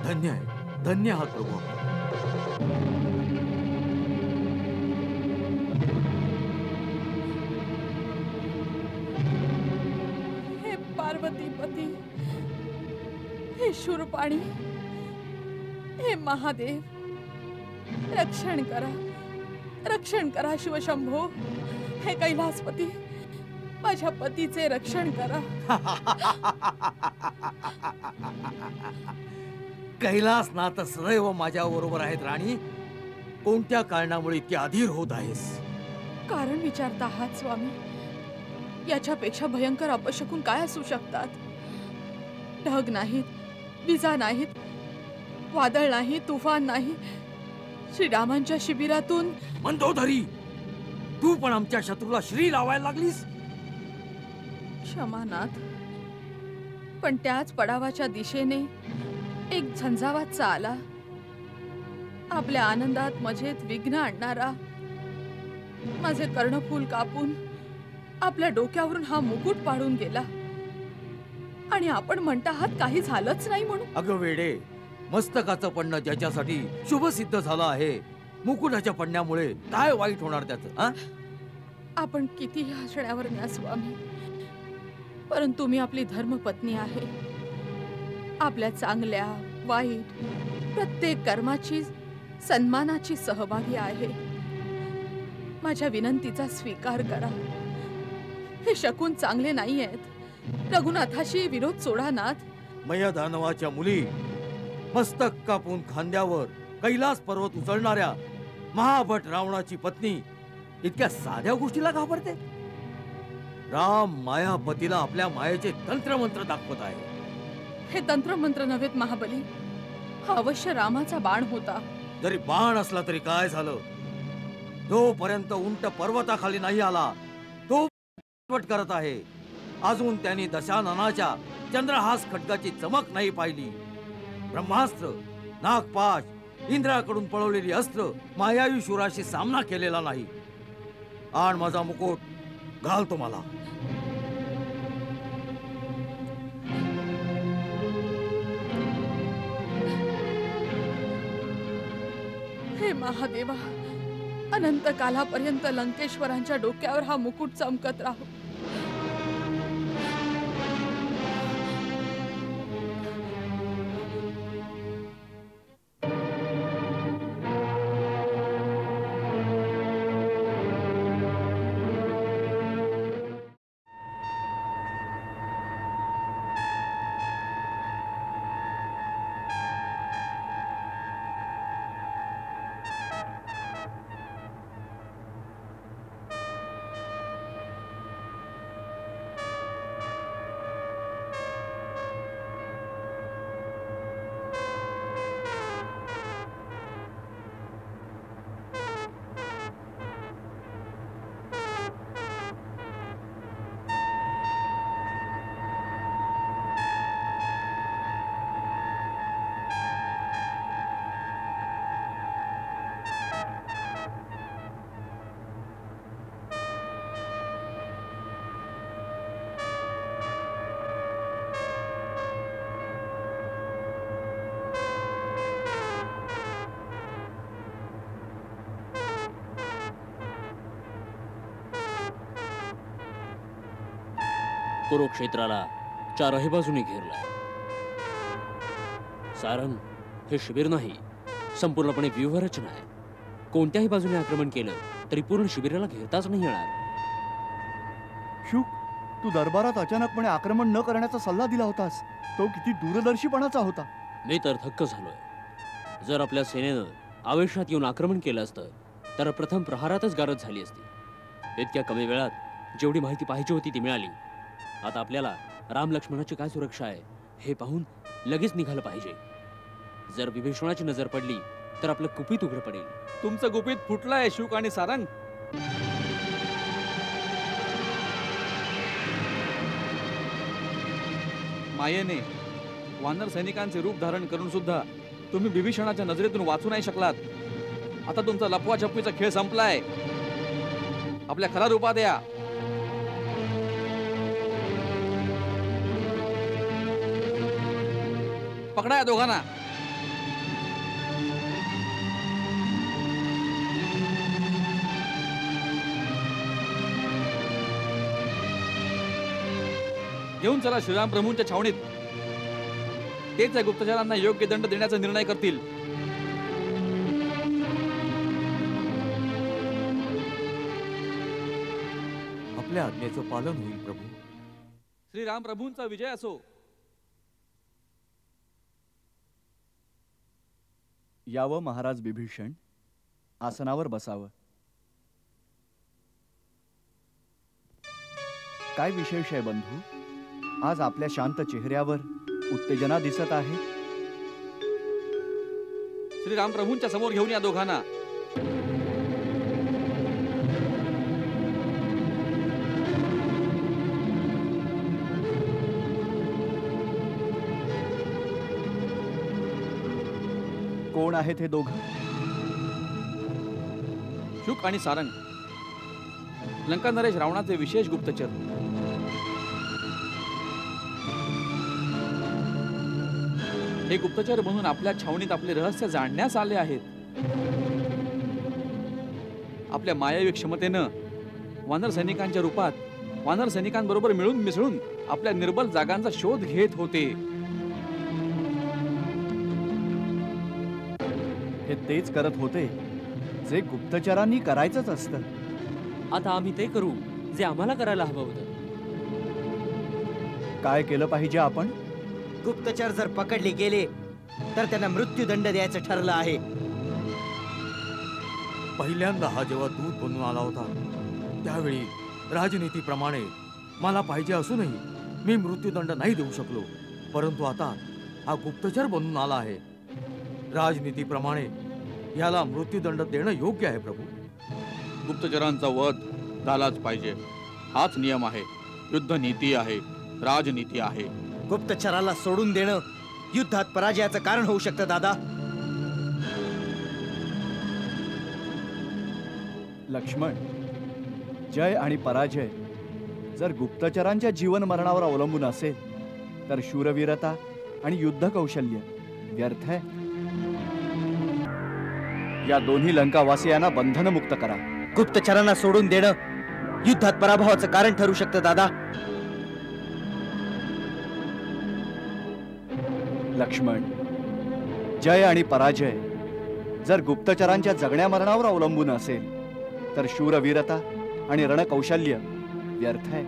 धन्य आहे, धन्य आहात प्रभू. पार्वतीपती, हे शूरपाणी, हे महादेव, रक्षण करा, रक्षण करा शिवशंभो. हे कैलासपती, माझ्या पतीचे रक्षण करा. कैलासनाथ सदैव माझ्या बरोबर आहेत राणी. कोणत्या कारणामुळे इतकी अधीर होत आहेस? कारण विचारता आहात स्वामी. याच्यापेक्षा भयंकर अपशकुन काय असू शकतात? ढग नाहीत, विजा नाहीत, वादळ नाही, तुफान नाही. श्रीरामांच्या शिबिरातून मंदोदरी, तू पण आमच्या शत्रूला श्री लावायला लागलीस. क्षमानाथ, पण त्याच पडावाच्या दिशेने एक झंझावात चाला, आपल्या आनंदात मजेत विघ्न आणणारा. माझे कर्णफूल कापून आपल्या डोक्यावरून हा मुकुट पाडून गेला, आणि आपण म्हणता आहात काही झालंच नाही म्हणून. अगं वेडे, मस्तकाचं पडणं ज्याच्यासाठी शुभ सिद्ध झालं आहे, मुकुटाच्या पडण्यामुळे काय वाईट होणार त्याचं? आपण कितीही हसण्यावर न्या स्वामी, परंतु मी आपली धर्मपत्नी आहे. आपल्या चांगल्या वाईट प्रत्येक कर्माची सन्मानाची सहभागी आहे. माझ्या विनंतीचा स्वीकार करा. हे शकुन चांगले नाही आहेत. रघुनाथाशी विरोध सोडा नाथ. मयदानवाच्या मुली, मस्तक कापून खांद्यावर कैलास पर्वत उचलणाऱ्या महाभट रावणाची पत्नी इतक्या साध्या गोष्टीला घाबरते? राम मायापतीला आपल्या मायेचे तंत्रमंत्र दाखवत आहे. हे तंत्रमंत्र नव्हेत महाबली, हा अवश्य रामाचा बाण होता. जरी बाण असला तरी काय झालं? जोपर्यंत उंट पर्वताखाली नाही आला तो करत आहे. अजून त्यांनी दशाननाच्या चंद्रहास खड्गाची चमक नाही पाहिली. ब्रह्मास्त्र, नागपाश, इंद्राकडून पळवलेली अस्त्र, मायावी शूराशी सामना केलेला नाही. आण माझा मुकुट, घालतो मला. हे महादेवा, अनंत कालापर्यंत लंकेश्वरांच्या डोक्यावर हा मुकुट चमकत राहू. कुरुक्षेत्राला चारही बाजूने घेरलाय. सारंग, हे शिबिर नाही, संपूर्णपणे व्यूहरचना आहे. कोणत्याही बाजूने आक्रमण केलं तरी पूर्ण शिबिराला घेरताच नाही येणार. शुक, तू दरबारात अचानकपणे आक्रमण न करण्याचा सल्ला दिला होतास. तो किती दूरदर्शीपणाचा होता. मी तर थक्क झालोय. जर आपल्या सेनेनं आवेशात येऊन आक्रमण केलं असतं तर प्रथम प्रहारातच गारद झाली असती. इतक्या कमी वेळात जेवढी माहिती पाहिजे होती ती मिळाली. आता आपल्याला राम लक्ष्मणाची काय सुरक्षा आहे हे पाहून लगेच निघालं पाहिजे. जर विभीषणाची नजर पडली तर आपलं गुपित उघड पडेल. तुमचं गुपित फुटलंय शुक आणि सारंग. मायेने वानर सैनिकांचे रूप धारण करून सुद्धा तुम्ही विभीषणाच्या नजरेतून वाचू नाही शकलात. आता तुमचा लपवा छपवीचा खेळ संपलाय. आपल्या खरा रूपात या. पकडा या दोघांना. घेऊन चला श्रीराम प्रभूंच्या छावणीत. तेच या गुप्तचरांना योग्य दंड देण्याचा निर्णय करतील. आपल्या आज्ञेचं पालन होईल प्रभू. श्रीराम प्रभूंचा विजय असो. यावं महाराज बिभीषण, आसनावर बसावं. काय विशेष आहे बंधू? आज आपल्या शांत चेहऱ्यावर उत्तेजना दिसत आहे. श्रीराम प्रभूंच्या समोर घेऊन या दोघांना. कोण आहेत हे दोघं? शुक आणि सारंग, लंका नरेश रावणाचे विशेष गुप्तचर. हे गुप्तचर म्हणून आपल्या छावणीत आपले रहस्य जाणण्यास आले आहेत. आपल्या मायावी क्षमतेनं वानर सैनिकांच्या रूपात वानर सैनिकांबरोबर मिळून मिसळून आपल्या निर्बल जागांचा शोध घेत होते. हे तेच करत होते जे गुप्तचरांनी करायचंच असतं. आता आम्ही ते करू जे आम्हाला करायला हवं होतं. काय केलं पाहिजे आपण? गुप्तचर जर पकडले गेले तर त्यांना मृत्यूदंड द्यायचं ठरलं आहे. पहिल्यांदा हा जेव्हा दूत बनून आला होता त्यावेळी राजनीतीप्रमाणे मला पाहिजे असूनही मी मृत्यूदंड नाही देऊ शकलो. परंतु आता हा गुप्तचर बनून आला आहे. राजनीतीप्रमाणे याला मृत्यूदंड देणं योग्य आहे प्रभू. गुप्तचरांचा वध झालाच पाहिजे. हाच नियम आहे. युद्ध नीती आहे, राजनीती आहे. गुप्तचराला सोडून देणं युद्धात पराजयाचं कारण होऊ शकतं दादा. लक्ष्मण, जय आणि पराजय जर गुप्तचरांच्या जीवन मरणावर अवलंबून असेल तर शूरवीरता आणि युद्ध कौशल्य व्यर्थ आहे. या दोन्ही लंकावासियांना बंधनमुक्त करा. गुप्तचरांना सोडून देणं युद्धात पराभवाचं कारण ठरू शकतं दादा. लक्ष्मण, जय आणि पराजय जर गुप्तचरांच्या जगण्या मरणावर अवलंबून असेल तर शूरवीरता आणि रणकौशल्य व्यर्थ आहे.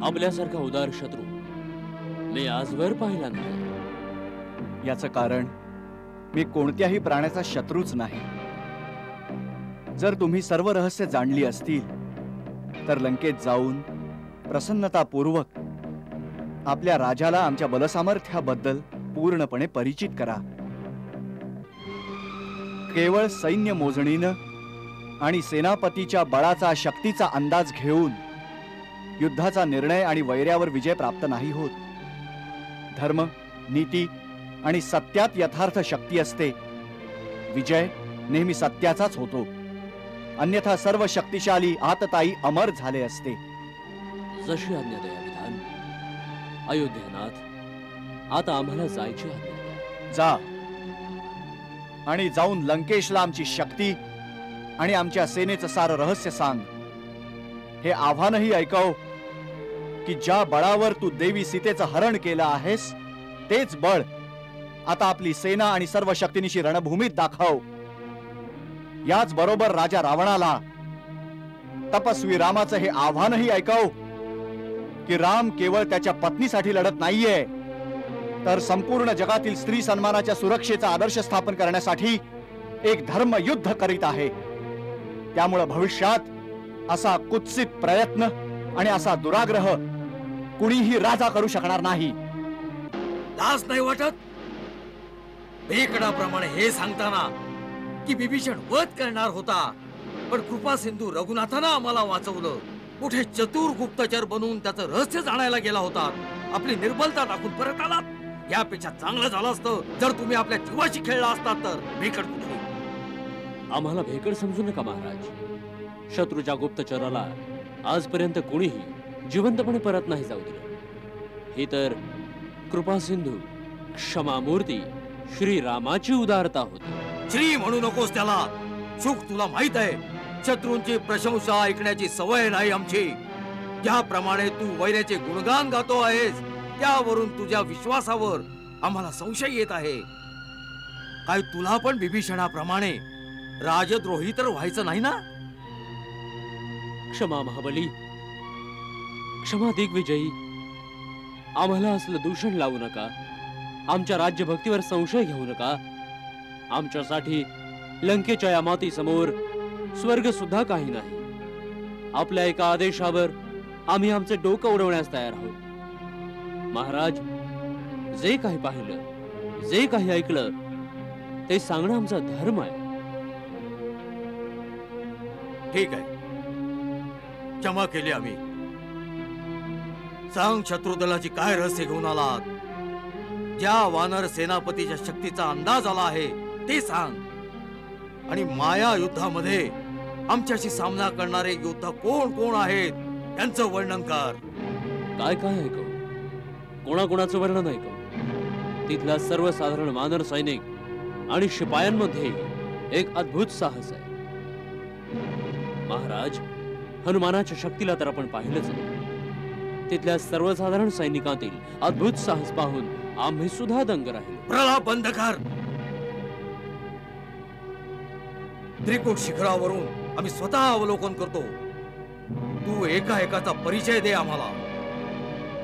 आपल्यासारखा उदार शत्रू मी आजवर पाहिला नाही. याचं कारण मी कोणत्याही प्राण्याचा शत्रूच नाही. जर तुम्ही सर्व रहस्य जाणली असतील तर लंकेत जाऊन प्रसन्नतापूर्वक आपल्या राजाला आमच्या बलसामर्थ्याबद्दल पूर्णपणे परिचित करा. केवळ सैन्य मोजणीनं आणि सेनापतीच्या बळाचा शक्तीचा अंदाज घेऊन युद्धाचा निर्णय आणि वैर्यावर विजय प्राप्त नाही होत. धर्म, नीती आणि सत्यात यथार्थ शक्ती असते. विजय नेहमी सत्याचाच होतो. अन्यथा सर्व शक्तिशाली आतताई अमर झाले असते. जशी आज्ञा दया विधान. अयोध्यानाथ, आता आम्हाला जायची आज्ञा. जा आणि जाऊन लंकेशला आमची शक्ती आणि आमच्या सेनेचं सारं रहस्य सांग. हे आव्हानही ऐकव की ज्या बळावर तू देवी सीतेचं हरण केलं आहेस तेच बळ आता आपली सेना आणि सर्व शक्तीनिशी रणभूमीत दाखव. याच बरोबर राजा रावणाला तपस्वी रामाचं हे आव्हानही ऐकव की राम केवळ त्याच्या पत्नीसाठी लढत नाहीये तर संपूर्ण जगातील स्त्री सन्मानाच्या सुरक्षेचा आदर्श स्थापन करण्यासाठी एक धर्म युद्ध करीत आहे. त्यामुळे भविष्यात असा कुत्सित प्रयत्न आणि असा दुराग्रह कुणीही राजा करू शकणार नाही. लाज नाही वाटत? बेकडाप्रमाणे हे सांगताना की बिभीषण वध करणार होता पण कृपा सिंधू रघुनाथानं आम्हाला वाचवलं. कुठे चतुर गुप्तचर बनून त्याचं रहस्य जाणायला गेला होता. आपली निर्बलता दाखवून परत आलात. यापेक्षा चांगलं झालं असतं जर तुम्ही आपल्या जीवाशी खेळला असतात तर. भेकड कुठली? आम्हाला भेकड समजू नका महाराज. शत्रूच्या गुप्तचराला आजपर्यंत कोणीही जिवंतपणे परत नाही जाऊ दिलं. ही तर कृपा सिंधू, क्षमामूर्ती श्रीरामाची उदारता होती. श्री म्हणू नकोस त्याला. सुख तुला माहित आहे शत्रूंची प्रशंसा ऐकण्याची सवय नाही आमची. ज्याप्रमाणे तू वैऱ्याचे गुणगान गातो आहेस त्यावरून तुझ्या विश्वासावर आम्हाला संशय येत आहे. काय तुला पण विभीषणाप्रमाणे राजद्रोही तर व्हायचं नाही ना? क्षमा महाबली, क्षमा दिग्विजयी. आम्हाला असलं दूषण लावू नका. आमच्या राज्यभक्तीवर संशय घेऊ नका. आमच्यासाठी लंकेच्या या माती समोर स्वर्ग सुद्धा काही नाही. आपल्या एका आदेशावर आम्ही आमचे डोकं उडवण्यास तयार आहोत. महाराज, जे काही पाहिलं, जे काही ऐकलं ते सांगणं आमचा धर्म आहे. ठीक आहे, क्षमा केली आम्ही. सांग, शत्रुदलाची काय रहस्य घेऊन आलात? ज्या वानर सेनापतीच्या शक्तीचा अंदाज आला आहे ते सांग. आणि माया युद्धामध्ये आमच्याशी सामना करणारे योद्धा कोण कोण आहेत त्यांचं वर्णन कर. काय काय ऐकू? कोणाकोणाचं वर्णन ऐकू? तिथला सर्वसाधारण वानर सैनिक आणि शिपायांमध्ये एक अद्भुत साहस आहे. महाराज, हनुमानाच्या शक्तीला तर आपण पाहिलंच आहे. तिथल्या सर्वसाधारण सैनिकांतील अद्भुत साहस पाहून आम्ही सुद्धा दंग राहिलो. प्रलाप बंद कर. त्रिकूट शिखरावरून आम्ही स्वतः अवलोकन करतो. तू एका एकाचा परिचय दे आम्हाला.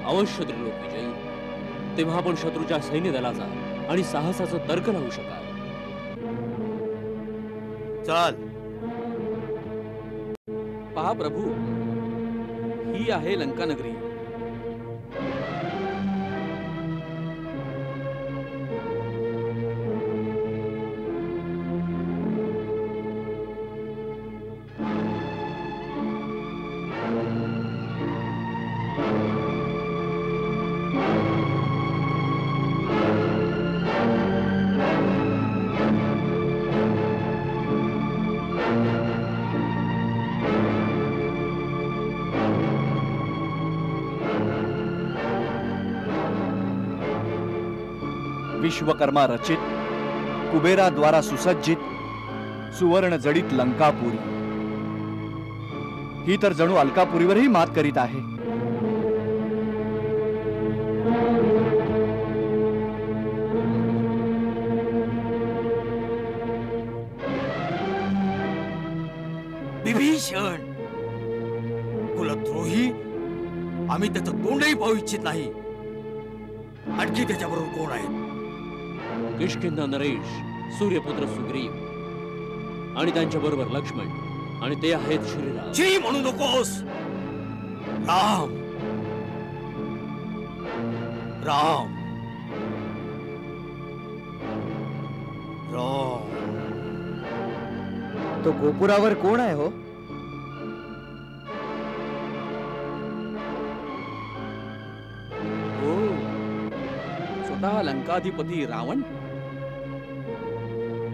अवश्य त्रिलोक विजयी. तेव्हा आपण शत्रूच्या सैन्य दलाचा आणि साहसाचं तर्क लावू शकाल. चल. पहा प्रभू, ही आहे लंकानगरी. विश्वकर्मा रचित, कुबेरा द्वारा सुसज्जित, सुवर्ण जडित लंकापुरी. ही तर जणू अलकापुरीवरही मात करीत आहे. विभीषण कुलद्रोही, आम्ही त्याचं तोंडही पाहू इच्छित नाही. आणखी त्याच्याबरोबर कोण आहेत? किष्किंधा नरेश, सूर्यपुत्र सुग्रीव आणि त्यांच्या बरोबर लक्ष्मण, आणि ते आहेत श्रीराम. जी म्हणू नकोस. राम राम राम. तो गोपुरावर कोण आहे हो? हो, स्वतः लंकाधिपती रावण.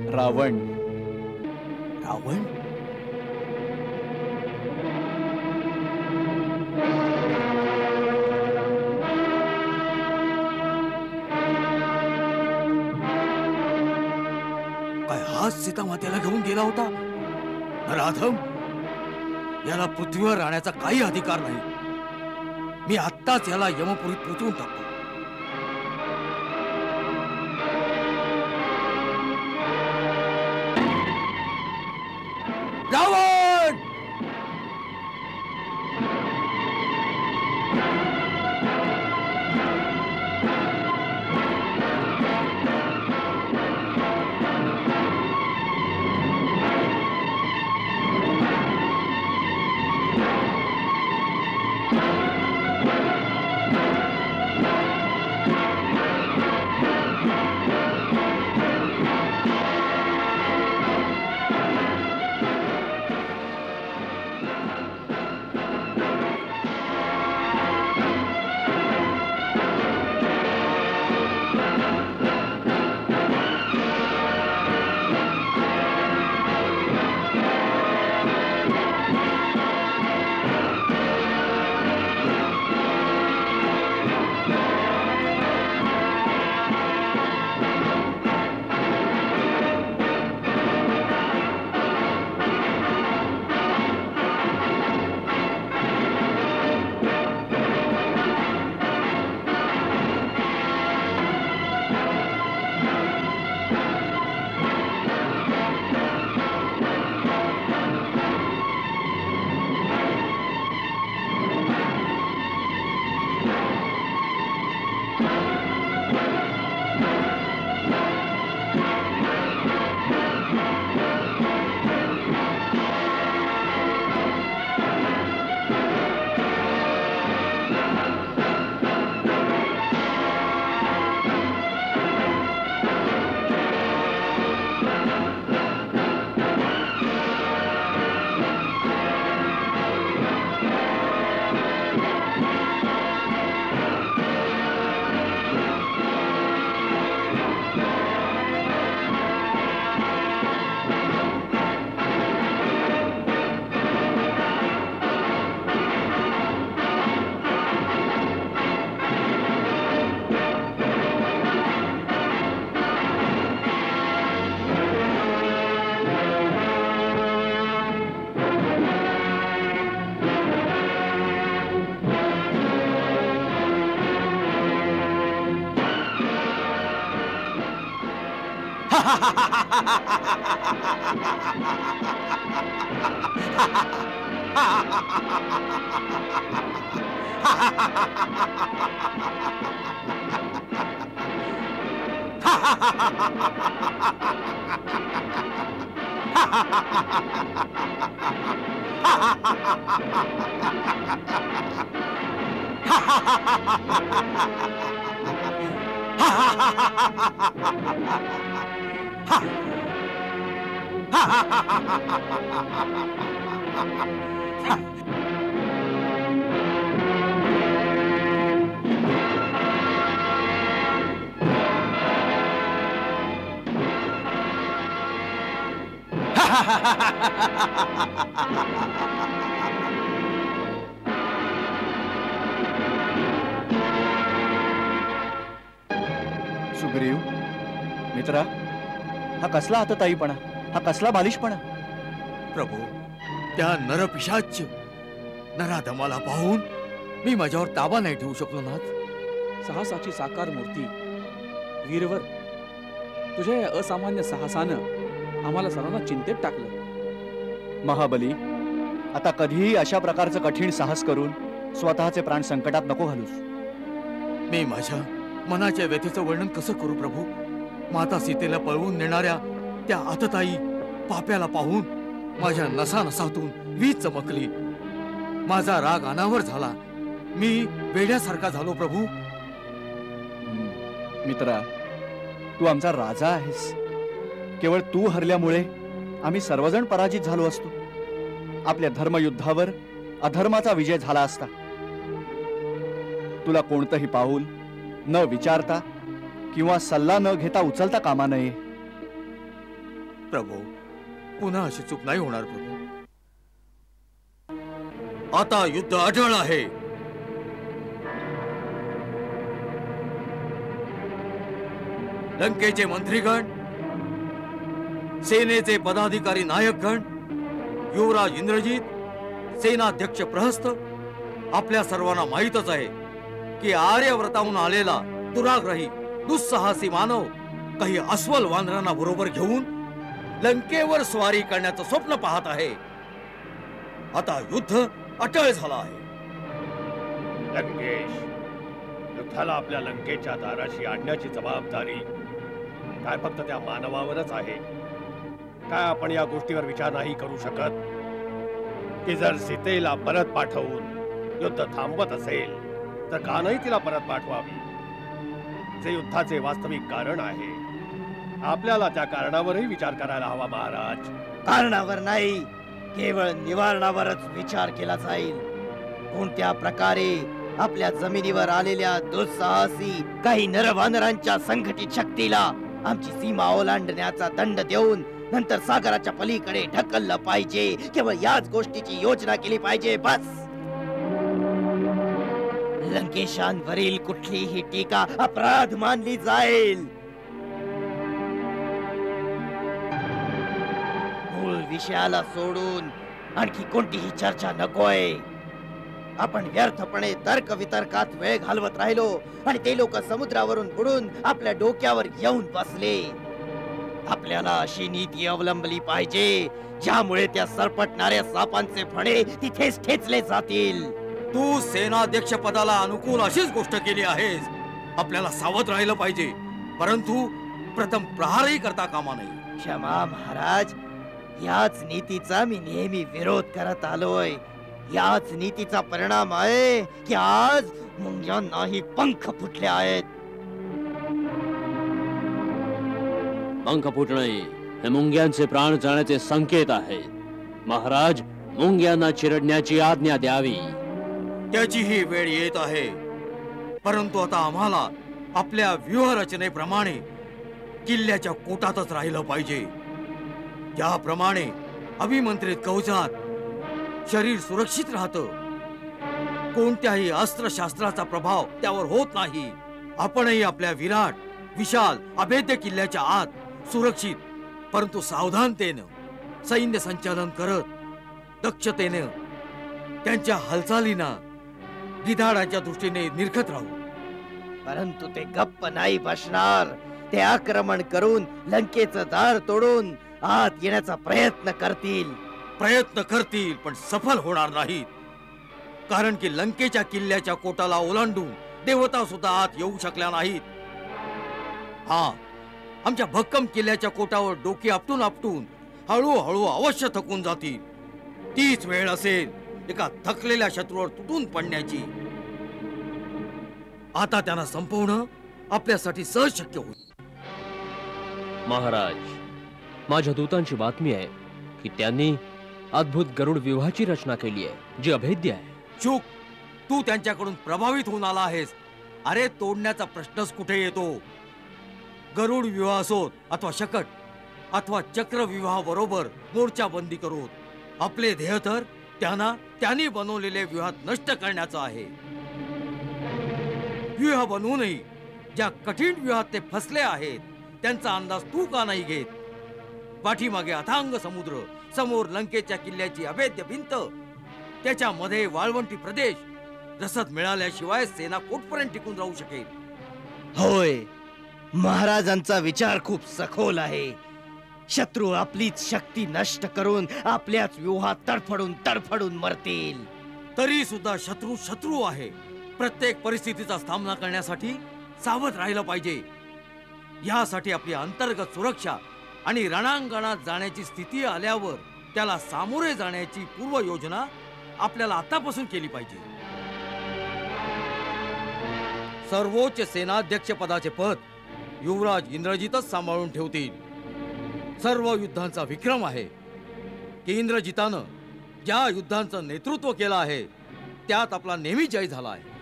रावण रावण काय हाच सीतामातेला घेऊन गेला होता? नराधम, याला पृथ्वीवर राहण्याचा काही अधिकार नाही. मी आत्ताच याला यमपुरीत पोचवून टाकतो. रावण! सुग्रीव मित्रा, हा कसला हातताईपणा, हा कसला बालिशपणा? प्रभू, त्या नरपिशाच नराधमाला पाहून मी माझ्यावर ताबा नाही ठेवू शकलो ना. साहसाची साकार मूर्ती वीरवर, तुझ्या या असामान्य साहसानं आम्हाला सर्वांना चिंतेत टाकलं. महाबली, आता कधीही अशा प्रकारचं कठीण साहस करून स्वतःचे प्राण संकटात नको घालूस. मी माझ्या मनाच्या व्यथेचं वर्णन कसं करू प्रभू? माता सीतेला पळवून नेणाऱ्या त्या आतताई पाप्याला पाहून माझ्या नसानसातून वीज चमकली. माझा राग अनावर झाला. मी वेड्यासारखा झालो प्रभू. मित्रा, तू आमचा राजा आहेस. केवळ तू हरल्यामुळे आम्ही सर्वजण पराजित झालो असतो. आपल्या धर्मयुद्धावर अधर्माचा विजय झाला असता. तुला कोणतंही पाऊल न विचारता किंवा सल्ला न घेता उचलता कामा नये. प्रभू, पुन्हा अशी चूक नाही होणार प्रभू. आता युद्ध अटळ आहे. लंकेचे मंत्रीगण, सेनेचे पदाधिकारी नायकगण, युवराज इंद्रजित, सेनाध्यक्ष प्रहस्त, आपल्या सर्वांना माहीतच आहे की आर्यव्रताहून आलेला दुराग्रही दुस्साहसी मानव काही अस्वल वानरांना बरोबर घेऊन लंकेवर स्वारी करण्याचं स्वप्न पाहत आहे. आता युद्ध अटळ झालं आहे. लंकेश, युद्धाला आपल्या लंकेच्या दाराशी आणण्याची जबाबदारी काय फक्त त्या मानवावरच आहे? काय आपण या गोष्टीवर विचार नाही करू शकत की जर सीतेला परत पाठवून युद्ध थांबवत असेल तर का नाही तिला परत पाठवावी? जे युद्धाचे वास्तविक कारण आहे, आपल्याला त्या कारणावरही विचार करायला हवा महाराज. कारणावर नाही, केवळ निवारणावरच विचार केला जाईल. कोणत्या प्रकारे आपल्या जमिनीवर आलेल्या दुस्साहसी काही नरवानरांच्या संघटित शक्तीला आमची सीमा ओलांडण्याचा दंड देऊन नंतर सागराच्या पलीकडे ढकललं पाहिजे. केवळ याच गोष्टीची योजना केली पाहिजे, बस. लंकेशांवरील कुठलीही टीका अपराध मानली जाईल. मूळ विषयाला सोडून आणखी कोणतीही चर्चा नकोय. आपण व्यर्थपणे तर्क वितर्कात वेळ घालवत राहिलो आणि ते लोक समुद्रावरून बुडून आपल्या डोक्यावर येऊन बसले. आपल्याला अशी नीती अवलंबली पाहिजे ज्यामुळे त्या सरपटणाऱ्या सापांचे फणे तिथेच ठेचले जातील. तू सेनाध्यक्ष पदाला अनुकूल अशीच गोष्ट केली आहेस. आपल्याला सावध राहिलं पाहिजे, परंतु प्रथम प्रहारही करता कामा नये. क्षमा महाराज, याच नीतीचा मी नेहमी विरोध करत आलोय. याच नीतीचा परिणाम आहे की आज मुंग्यांनाही पंख फुटले आहेत. पंख फुटणे हे मुंग्यांचे प्राण जाण्याचे संकेत आहेत. महाराज, मुंग्यांना चिरडण्याची आज्ञा द्यावी. त्याची ही वेळ येत आहे, परंतु आता आम्हाला आपल्या व्यूहरचनेप्रमाणे किल्ल्याच्या कोटातच राहिलं पाहिजे. त्याप्रमाणे अभिमंत्रित कवचात शरीर सुरक्षित राहतं. कोणत्याही अस्त्रशास्त्राचा प्रभाव त्यावर होत नाही. आपणही आपल्या विराट, विशाल, अभेद्य किल्ल्याच्या आत सुरक्षित परंतु सावधानतेनं सैन्य संचालन करत दक्षतेने त्यांच्या हालचालींना गिधाडाच्या दृष्टीने निरखत राहू. परंतु ते गप्प नाही बसणार. ते आक्रमण करून लंकेचं दार तोडून आत येण्याचा प्रयत्न करतील, पण सफल होणार नाहीत. कारण की लंकेच्या किल्ल्याच्या कोटाला ओलांडून देवता सुद्धा आत येऊ शकल्या नाहीत. हा, आमच्या भक्कम किल्ल्याच्या कोटावर डोकी आपटून आपटून हळूहळू अवश्य थकून जातील. तीच वेळ असेल एका थकलेल्या शत्रूवर तुटून पडण्याची. आता त्यांना संपवणं आपल्यासाठी सहज शक्य होईल. महाराज, माझ्या दूतांची बातमी आहे की त्यांनी अद्भुत गरुड व्यूहाची रचना केली आहे जी अभेद्य आहे. चूक, तू त्यांच्याकडून प्रभावित होऊन आला आहेस. अरे, तोडण्याचा प्रश्नच कुठे येतो. गरुड व्यूह असोत अथवा शकट अथवा चक्र व्यूहा बरोबर मोर्चा बंदी करू. आपले ध्येय तर त्यांनी बनवलेले व्यूहात नष्ट करण्याचं आहे. व्यूह बनवूनही ज्या कठीण व्यूहात ते फसले आहेत त्यांचा अंदाज तू का नाही घेत? पाठीमागे अथांग समुद्र, समोर लंकेच्या किल्ल्याची अभेद्य भिंत, त्याच्यामध्ये वाळवंटी प्रदेश. रसद मिळाल्याशिवाय सेना कोठपर्यंत टिकून राहू शकेल? होय, महाराजांचा विचार खूप सखोल आहे. शत्रू आपलीच शक्ती नष्ट करून आपल्याच व्यूहात तडफडून मरतील. तरी सुद्धा शत्रू आहे. प्रत्येक परिस्थितीचा सामना करण्यासाठी सावध राहिलं पाहिजे. यासाठी आपली अंतर्गत सुरक्षा आणि रणांगणात जाण्याची स्थिती आल्यावर त्याला सामोरे जाण्याची पूर्वयोजना आपल्याला आतापासून केली पाहिजे. सर्वोच्च सेनाध्यक्ष पदाचे पद युवराज इंद्रजितच सांभाळून ठेवतील. सर्व युद्धांचा विक्रम आहे की इंद्रजितानं ज्या युद्धांचं नेतृत्व केलं आहे त्यात आपला नेहमी जय झाला आहे.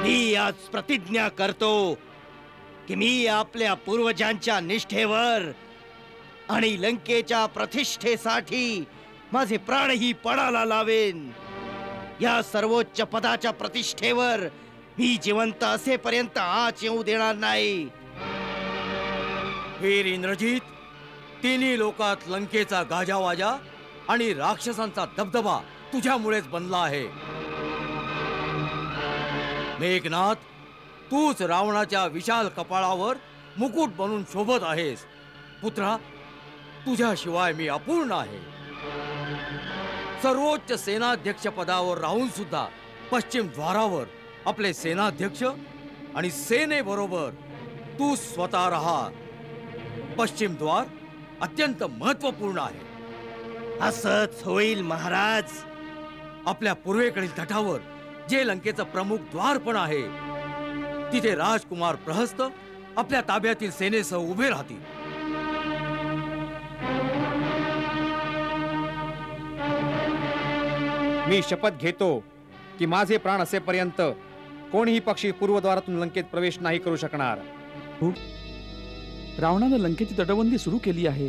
मी आज प्रतिज्ञा करतो की मी आपल्या पूर्वजांच्या निष्ठेवर आणि लंकेच्या प्रतिष्ठेसाठी माझे प्राणही पणाला लावेन. या सर्वोच्च पदाच्या प्रतिष्ठेवर मी जिवंत असेपर्यंत आच येऊ देणार नाही. वीर इंद्रजित, तिन्ही लोकात लंकेचा गाजावाजा आणि राक्षसांचा दबदबा तुझ्यामुळेच बनला आहे. मेघनाथ, तूच रावणाच्या विशाल कपाळावर मुकुट बनून शोभत आहेस. पुत्रा, तुझ्याशिवाय मी अपूर्ण आहे. सर्वोच्च सेनाध्यक्ष पदावर राहून सुद्धा पश्चिम द्वारावर आपले सेनाध्यक्ष आणि सेनेबरोबर तू स्वतः राहा. पश्चिम द्वार अत्यंत महत्वपूर्ण आहे. असंच होईल महाराज. आपल्या पूर्वेकडील तटावर जे लंकेचं प्रमुख द्वार पण आहे तिथे राजकुमार प्रहस्त आपल्या ताब्यातील सेनेसह उभे राहतील. मी शपथ घेतो की माझे प्राण असेपर्यंत कोणीही पक्षी पूर्वद्वारातून लंकेत प्रवेश नाही करू शकणार. रावणानं लंकेची तटबंदी सुरू केली आहे.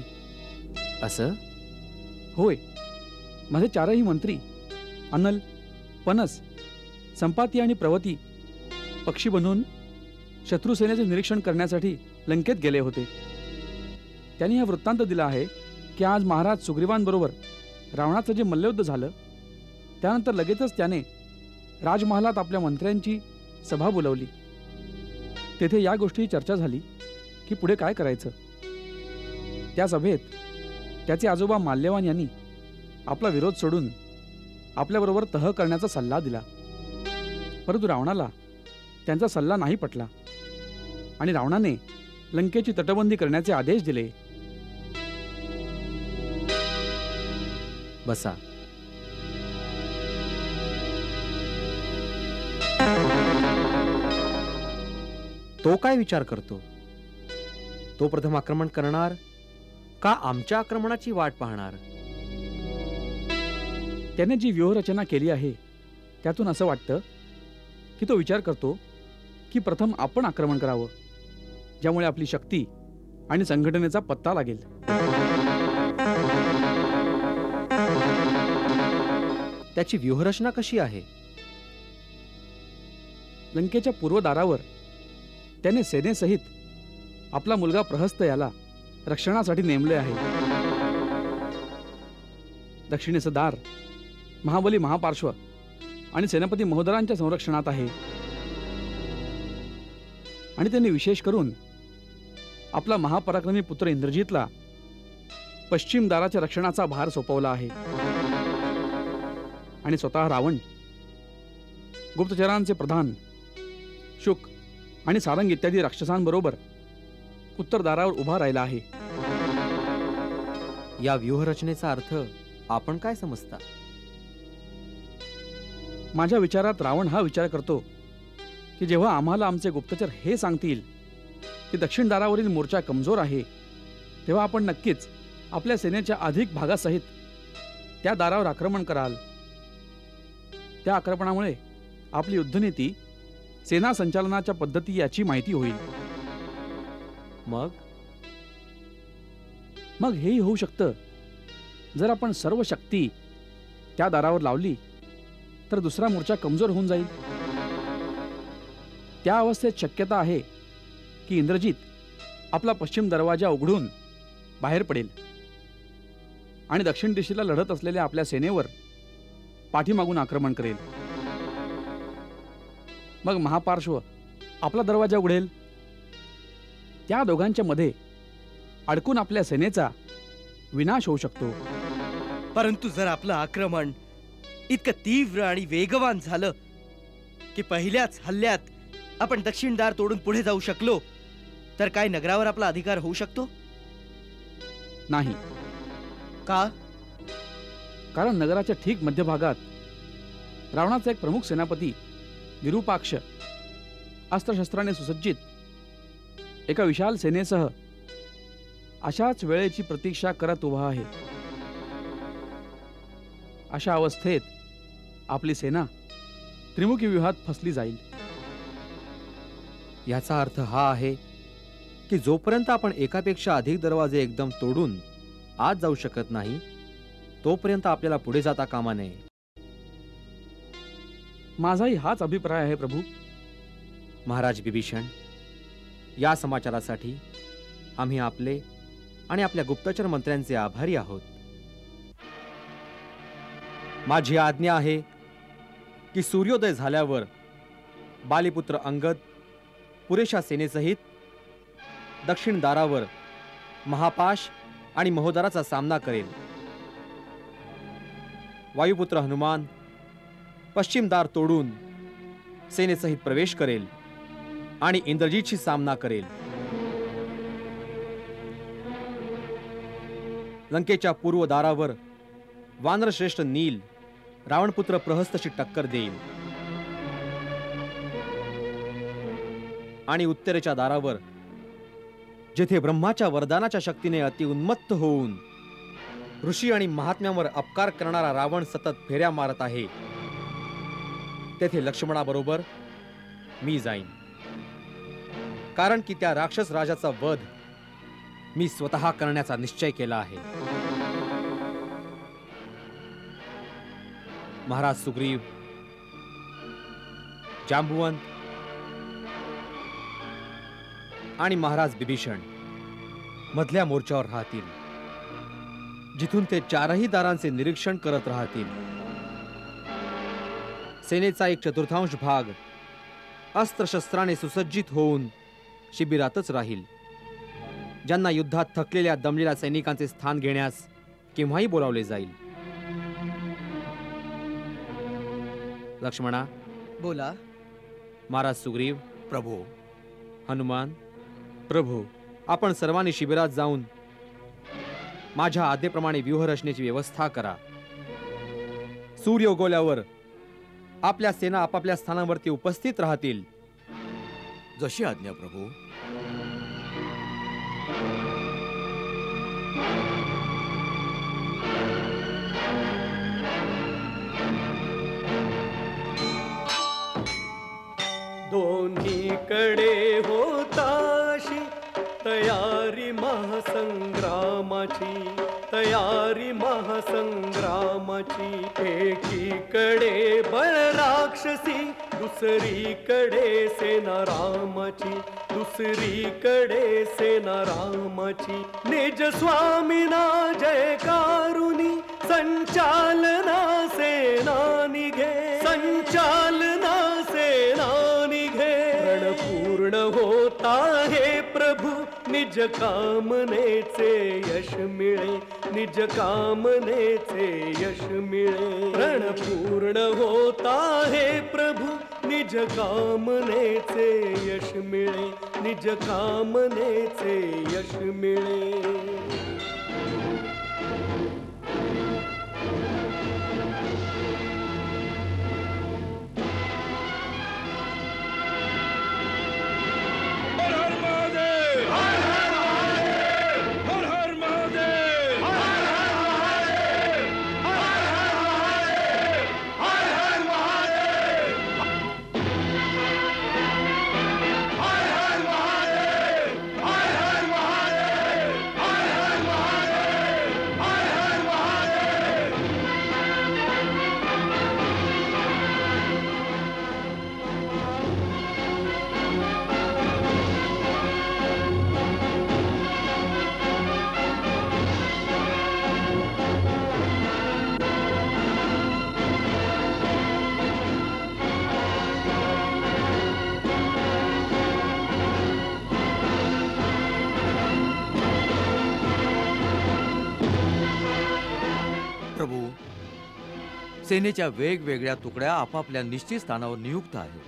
असं? होय. माझे चारही मंत्री अनल, पनस, संपाती आणि प्रवती पक्षी बनून शत्रुसेनेचे निरीक्षण करण्यासाठी लंकेत गेले होते. त्यांनी हा वृत्तांत दिला आहे की आज महाराज सुग्रीवांबरोबर रावणाचं जे मल्लयुद्ध झालं त्यानंतर लगेचच त्याने राजमहालात आपल्या मंत्र्यांची सभा बोलावली. तेथे या गोष्टी चर्चा झाली की पुढे काय करायचं. त्या सभेत त्याचे आजोबा माल्यवान यांनी आपला विरोध सोडून आपल्याबरोबर तह करण्याचा सल्ला दिला. परंतु रावणाला त्यांचा सल्ला नाही पटला आणि रावणाने लंकेची तटबंदी करण्याचे आदेश दिले. बसा. तो काय विचार करतो? तो प्रथम आक्रमण करणार का आमच्या आक्रमणाची वाट पाहणार? त्याने जी व्यूहरचना केली आहे त्यातून असं वाटतं की तो विचार करतो की प्रथम आपण आक्रमण करावं, ज्यामुळे आपली शक्ती आणि संघटनेचा पत्ता लागेल. त्याची व्यूहरचना कशी आहे? लंकेच्या पूर्वदारावर त्याने सेनेसहित आपला मुलगा प्रहस्त याला रक्षणासाठी नेमले आहे. दक्षिणेचं दार महाबली महापार्श्व आणि सेनापती महोदरांच्या संरक्षणात आहे. आणि त्यांनी विशेष करून आपला महापराक्रमी पुत्र इंद्रजितला पश्चिम दाराच्या रक्षणाचा भार सोपवला आहे. आणि स्वतः रावण गुप्तचरांचे प्रधान शुक आणि सारंग इत्यादी राक्षसांबरोबर उत्तरदारावर उभा राहिला आहे. या व्यूहरचनेचा अर्थ आपण काय समजता? माझ्या विचारात रावण हा विचार करतो की जेव्हा आम्हाला आमचे गुप्तचर हे सांगतील की दक्षिण दारावरील मोर्चा कमजोर आहे, तेव्हा आपण नक्कीच आपल्या सेनेच्या अधिक भागासहित त्या दारावर आक्रमण कराल. त्या आक्रमणामुळे आपली युद्धनीती, सेना संचालनाच्या पद्धती याची माहिती होईल. मग हेही होऊ शकतं, जर आपण सर्व शक्ती त्या दारावर लावली तर दुसरा मोर्चा कमजोर होऊन जाईल. त्या अवस्थेत शक्यता आहे की इंद्रजित आपला पश्चिम दरवाजा उघडून बाहेर पडेल आणि दक्षिण दिशेला लढत असलेल्या आपल्या सेनेवर पाठीमागून आक्रमण करेल. मग महापार्श्व आपला दरवाजा उघडेल. त्या दोघांच्या मध्ये अडकून आपल्या सेनेचा विनाश होऊ शकतो. परंतु जर आपलं आक्रमण इतकं तीव्र आणि वेगवान झालं की पहिल्याच हल्ल्यात आपण दक्षिण दार तोडून पुढे जाऊ शकलो, तर काय नगरावर आपला अधिकार होऊ शकतो? नाही. का? कारण नगराच्या ठीक मध्यभागात रावणाचा एक प्रमुख सेनापती विरूपाक्ष अस्त्रशस्त्राने सुसज्जित एका विशाल सेनेसह अशाच वेळेची प्रतीक्षा करत उभा आहे. अशा अवस्थेत आपली सेना त्रिमुखी व्यूहात फसली जाईल. याचा अर्थ हा आहे की जोपर्यंत आपण एकापेक्षा अधिक दरवाजे एकदम तोडून आत जाऊ शकत नाही, तोपर्यंत आपल्याला पुढे जाता कामा नये. माझाही हाच अभिप्राय आहे प्रभू. महाराज बिभीषण, या समाचारासाठी आम्ही आपले आणि आपल्या गुप्तचर मंत्र्यांचे आभारी आहोत. माझी आज्ञा आहे की सूर्योदय झाल्यावर बालीपुत्र अंगद पुरेशा सेनेसहित दक्षिण दारावर महापाश आणि महोदराचा सामना करेल. वायुपुत्र हनुमान पश्चिम दार तोडून सेनेसहित प्रवेश करेल आणि इंद्रजितशी सामना करेल. लंकेच्या पूर्व दारावर वानरश्रेष्ठ नील रावणपुत्र प्रहस्तशी टक्कर देईल आणि उत्तरेच्या दारावर जेथे ब्रह्माच्या वरदानाच्या शक्तीने अति उन्मत्त होऊन ऋषी आणि महात्म्यांवर अपकार करणारा रावण सतत फेऱ्या मारत आहे, तेथे लक्ष्मणाबरोबर मी जाईन. कारण की त्या राक्षस राजाचा वध मी स्वतः करण्याचा निश्चय केला आहे. महाराज सुग्रीव, जांबुवंत आणि महाराज बिभीषण मधल्या मोर्चावर राहतील, जिथून ते चारही दारांचे निरीक्षण करत राहतील. सेनेचा 1/4 भाग अस्त्रशस्त्राने सुसज्जित होऊन शिबिरातच राहील. ज्यांना युद्धात थकलेल्या दमलेल्या सैनिकांचे स्थान घेण्यास केव्हाही बोलावले जाईल. लक्ष्मणा, बोला. महाराज सुग्रीव, प्रभू. हनुमान, प्रभू, आपण सर्वांनी शिबिरात जाऊन माझ्या आज्ञेप्रमाणे व्यूहरचनेची व्यवस्था करा. सूर्य उगवल्यावर आपल्या सेना आपापल्या स्थानांवरती उपस्थित राहतील. जशी आज्ञा प्रभू. दोन्हीकडे होताशी तया तयारी महासंग्रामाची, तयारी महासंग्रामाची. एकीकडे बळ राक्षसी, दुसरीकडे सेना रामाची, दुसरीकडे सेना रामाची. निज स्वामीना जयकारुनी संचालना सेना निघे, संचालना सेना निघे. रणपूर्ण होता हे प्रभू, निज कामनेचे यश मिळे, निज कामनेचे यश मिळे. रणपूर्ण होता हे प्रभू, निज कामनेचे यश मिळे, निज कामनेचे यश मिळे. सेनेच्या वेगवेगळ्या तुकड्या आपापल्या निश्चित स्थानावर नियुक्त आहेत.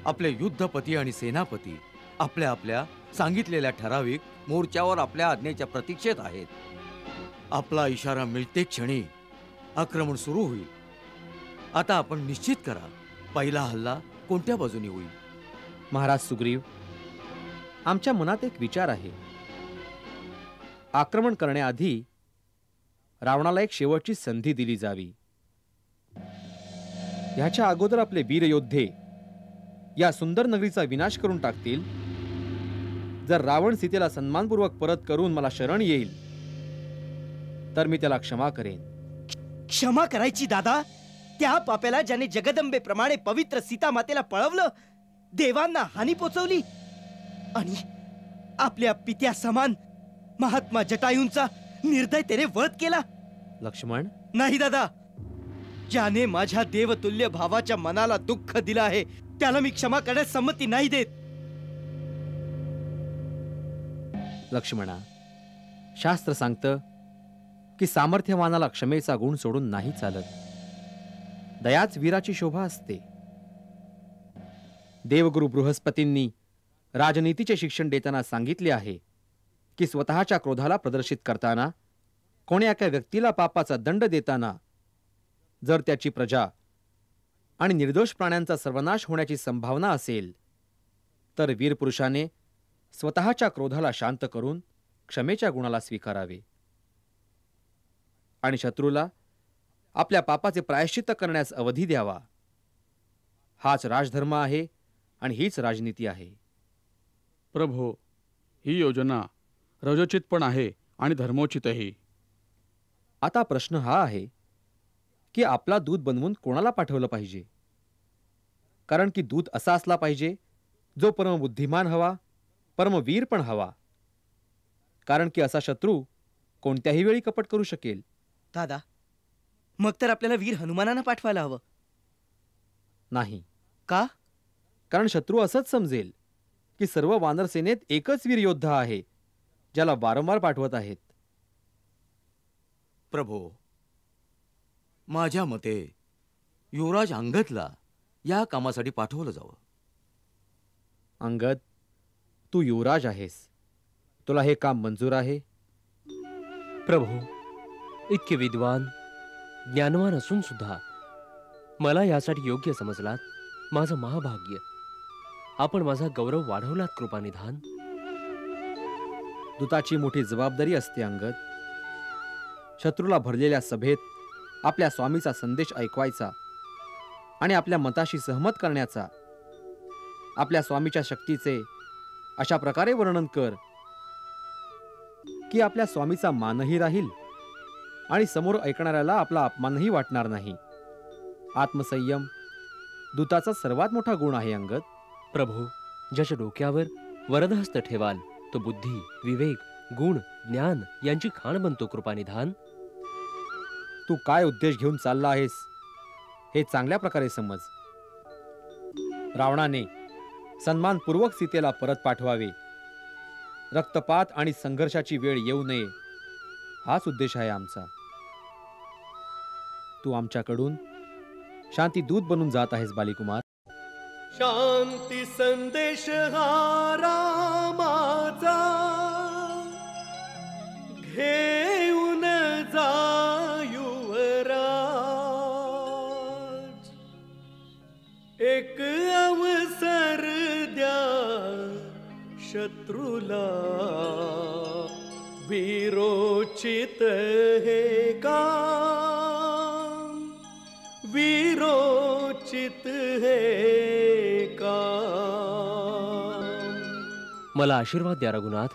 आपले युद्धपती आणि सेनापती आपल्या आपल्या सांगितलेल्या ठराविक मोर्चावर आपल्या आज्ञेच्या प्रतीक्षेत आहेत. आपला इशारा मिळते क्षणी आक्रमण सुरू होईल. आता आपण निश्चित करा, पहिला हल्ला कोणत्या बाजूने होईल. महाराज सुग्रीव, आमच्या मनात एक विचार आहे. आक्रमण करण्याआधी रावणाला एक शेवटची संधी दिली जावी. ह्याच्या अगोदर आपले वीर योद्धे या सुंदर नगरीचा विनाश करून टाकतील. जर रावण सीतेला सन्मानपूर्वक परत करून मला शरण येईल तर मी त्याला क्षमा करेन. क्षमा करायची दादा? त्या पाप्याला ज्याने जगदंबेप्रमाणे पवित्र सीता मातेला पळवलं, देवांना हानी पोचवली आणि आपल्या पित्या समान महात्मा जटायूंचा निर्दयतेने वध केला. लक्ष्मण, नाही दादा, ज्याने माझ्या देवतुल्य भावाच्या मनाला दुःख दिलं आहे त्याला मी क्षमा करण्यास संमती नाही देत. लक्ष्मणा, शास्त्र सांगतं की सामर्थ्यवानाला क्षमेचा गुण सोडून नाही चालत. दयाच वीराची शोभा असते. देवगुरु बृहस्पतींनी राजनीतीचे शिक्षण देताना सांगितले आहे की स्वतःच्या क्रोधाला प्रदर्शित करताना, कोण्या एका व्यक्तीला पापाचा दंड देताना जर त्याची प्रजा आणि निर्दोष प्राण्यांचा सर्वनाश होण्याची संभावना असेल तर वीरपुरुषाने स्वतःच्या क्रोधाला शांत करून क्षमेच्या गुणाला स्वीकारावे आणि शत्रूला आपल्या पापाचे प्रायश्चित्त करण्यास अवधी द्यावा. हाच राजधर्म आहे आणि हीच राजनीती आहे. प्रभो, ही योजना रजोचित पण आहे आणि धर्मोचितही. आता प्रश्न हा आहे की आपला दूत बनवून कोणाला पाठवलं पाहिजे. कारण की दूत असा असला पाहिजे जो परमबुद्धिमान हवा, परमवीर पण हवा. कारण की असा शत्रू कोणत्याही वेळी कपट करू शकेल. दादा, मग तर आपल्याला वीर हनुमानांना पाठवायला हवं. नाही. का? कारण शत्रू असंच समजेल की सर्व वानर सेनेत एकच वीर योद्धा आहे ज्याला वारंवार पाठवत आहेत. प्रभो, माझ्या मते युवराज अंगदला या कामासाठी पाठवलं जावं. अंगद, तू युवराज आहेस. तुला हे काम मंजूर आहे? प्रभू, इतके विद्वान ज्ञानवान असून सुद्धा मला यासाठी योग्य समजलात, माझं महाभाग्य. आपण माझा गौरव वाढवलात कृपानिधान. दूताची मोठी जबाबदारी असते अंगद. शत्रूला भरलेल्या सभेत आपल्या स्वामीचा संदेश ऐकवायचा आणि आपल्या मताशी सहमत करण्याचा, आपल्या स्वामीच्या शक्तीचे अशा प्रकारे वर्णन कर की आपल्या स्वामीचा मानही राहील आणि समोर ऐकणाऱ्याला आपला अपमानही वाटणार नाही. आत्मसंयम दूताचा सर्वात मोठा गुण आहे अंगद. प्रभू, ज्याच्या डोक्यावर वरदहस्त ठेवाल तो बुद्धी, विवेक, गुण, ज्ञान यांची खाण बनतो. कृपानिधान. तू काय उद्देश घेऊन चालला आहेस हे चांगल्या प्रकारे समज. रावणाने सन्मानपूर्वक सीतेला परत पाठवावे, रक्तपात आणि संघर्षाची वेळ येऊ नये, हाच उद्देश आहे आमचा. तू आमच्याकडून शांती दूत बनून जात आहेस बालीकुमार. शांती संदेश हा रामाचा घेऊन जा युवराज, एक अवसर द्या शत्रूला, वीरोचित हे काम, वीरोचित हे काम. मला आशीर्वाद द्या रघुनाथ.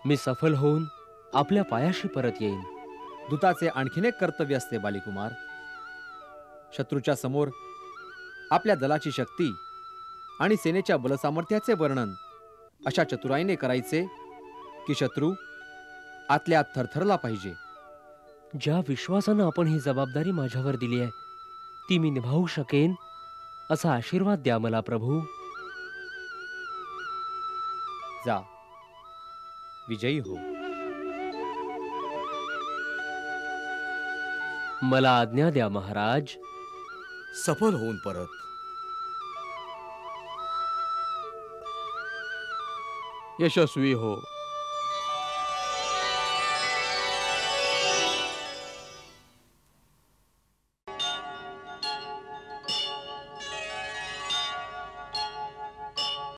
मी सफल होऊन आपल्या पायाशी परत येईन. दूताचे आणखीन एक कर्तव्य असते बालीकुमार. शत्रूच्या समोर आपल्या दलाची शक्ती आणि सेनेच्या बलसामर्थ्याचे वर्णन अशा चतुराईने करायचे की शत्रू आतल्या आत थरथरला पाहिजे. ज्या विश्वासानं आपण ही जबाबदारी माझ्यावर दिली आहे ती मी निभावू शकेन असा आशीर्वाद द्या मला प्रभू. जा, विजयी हो. मला आज्ञा द्या महाराज. सफल होऊन परत. यशस्वी हो.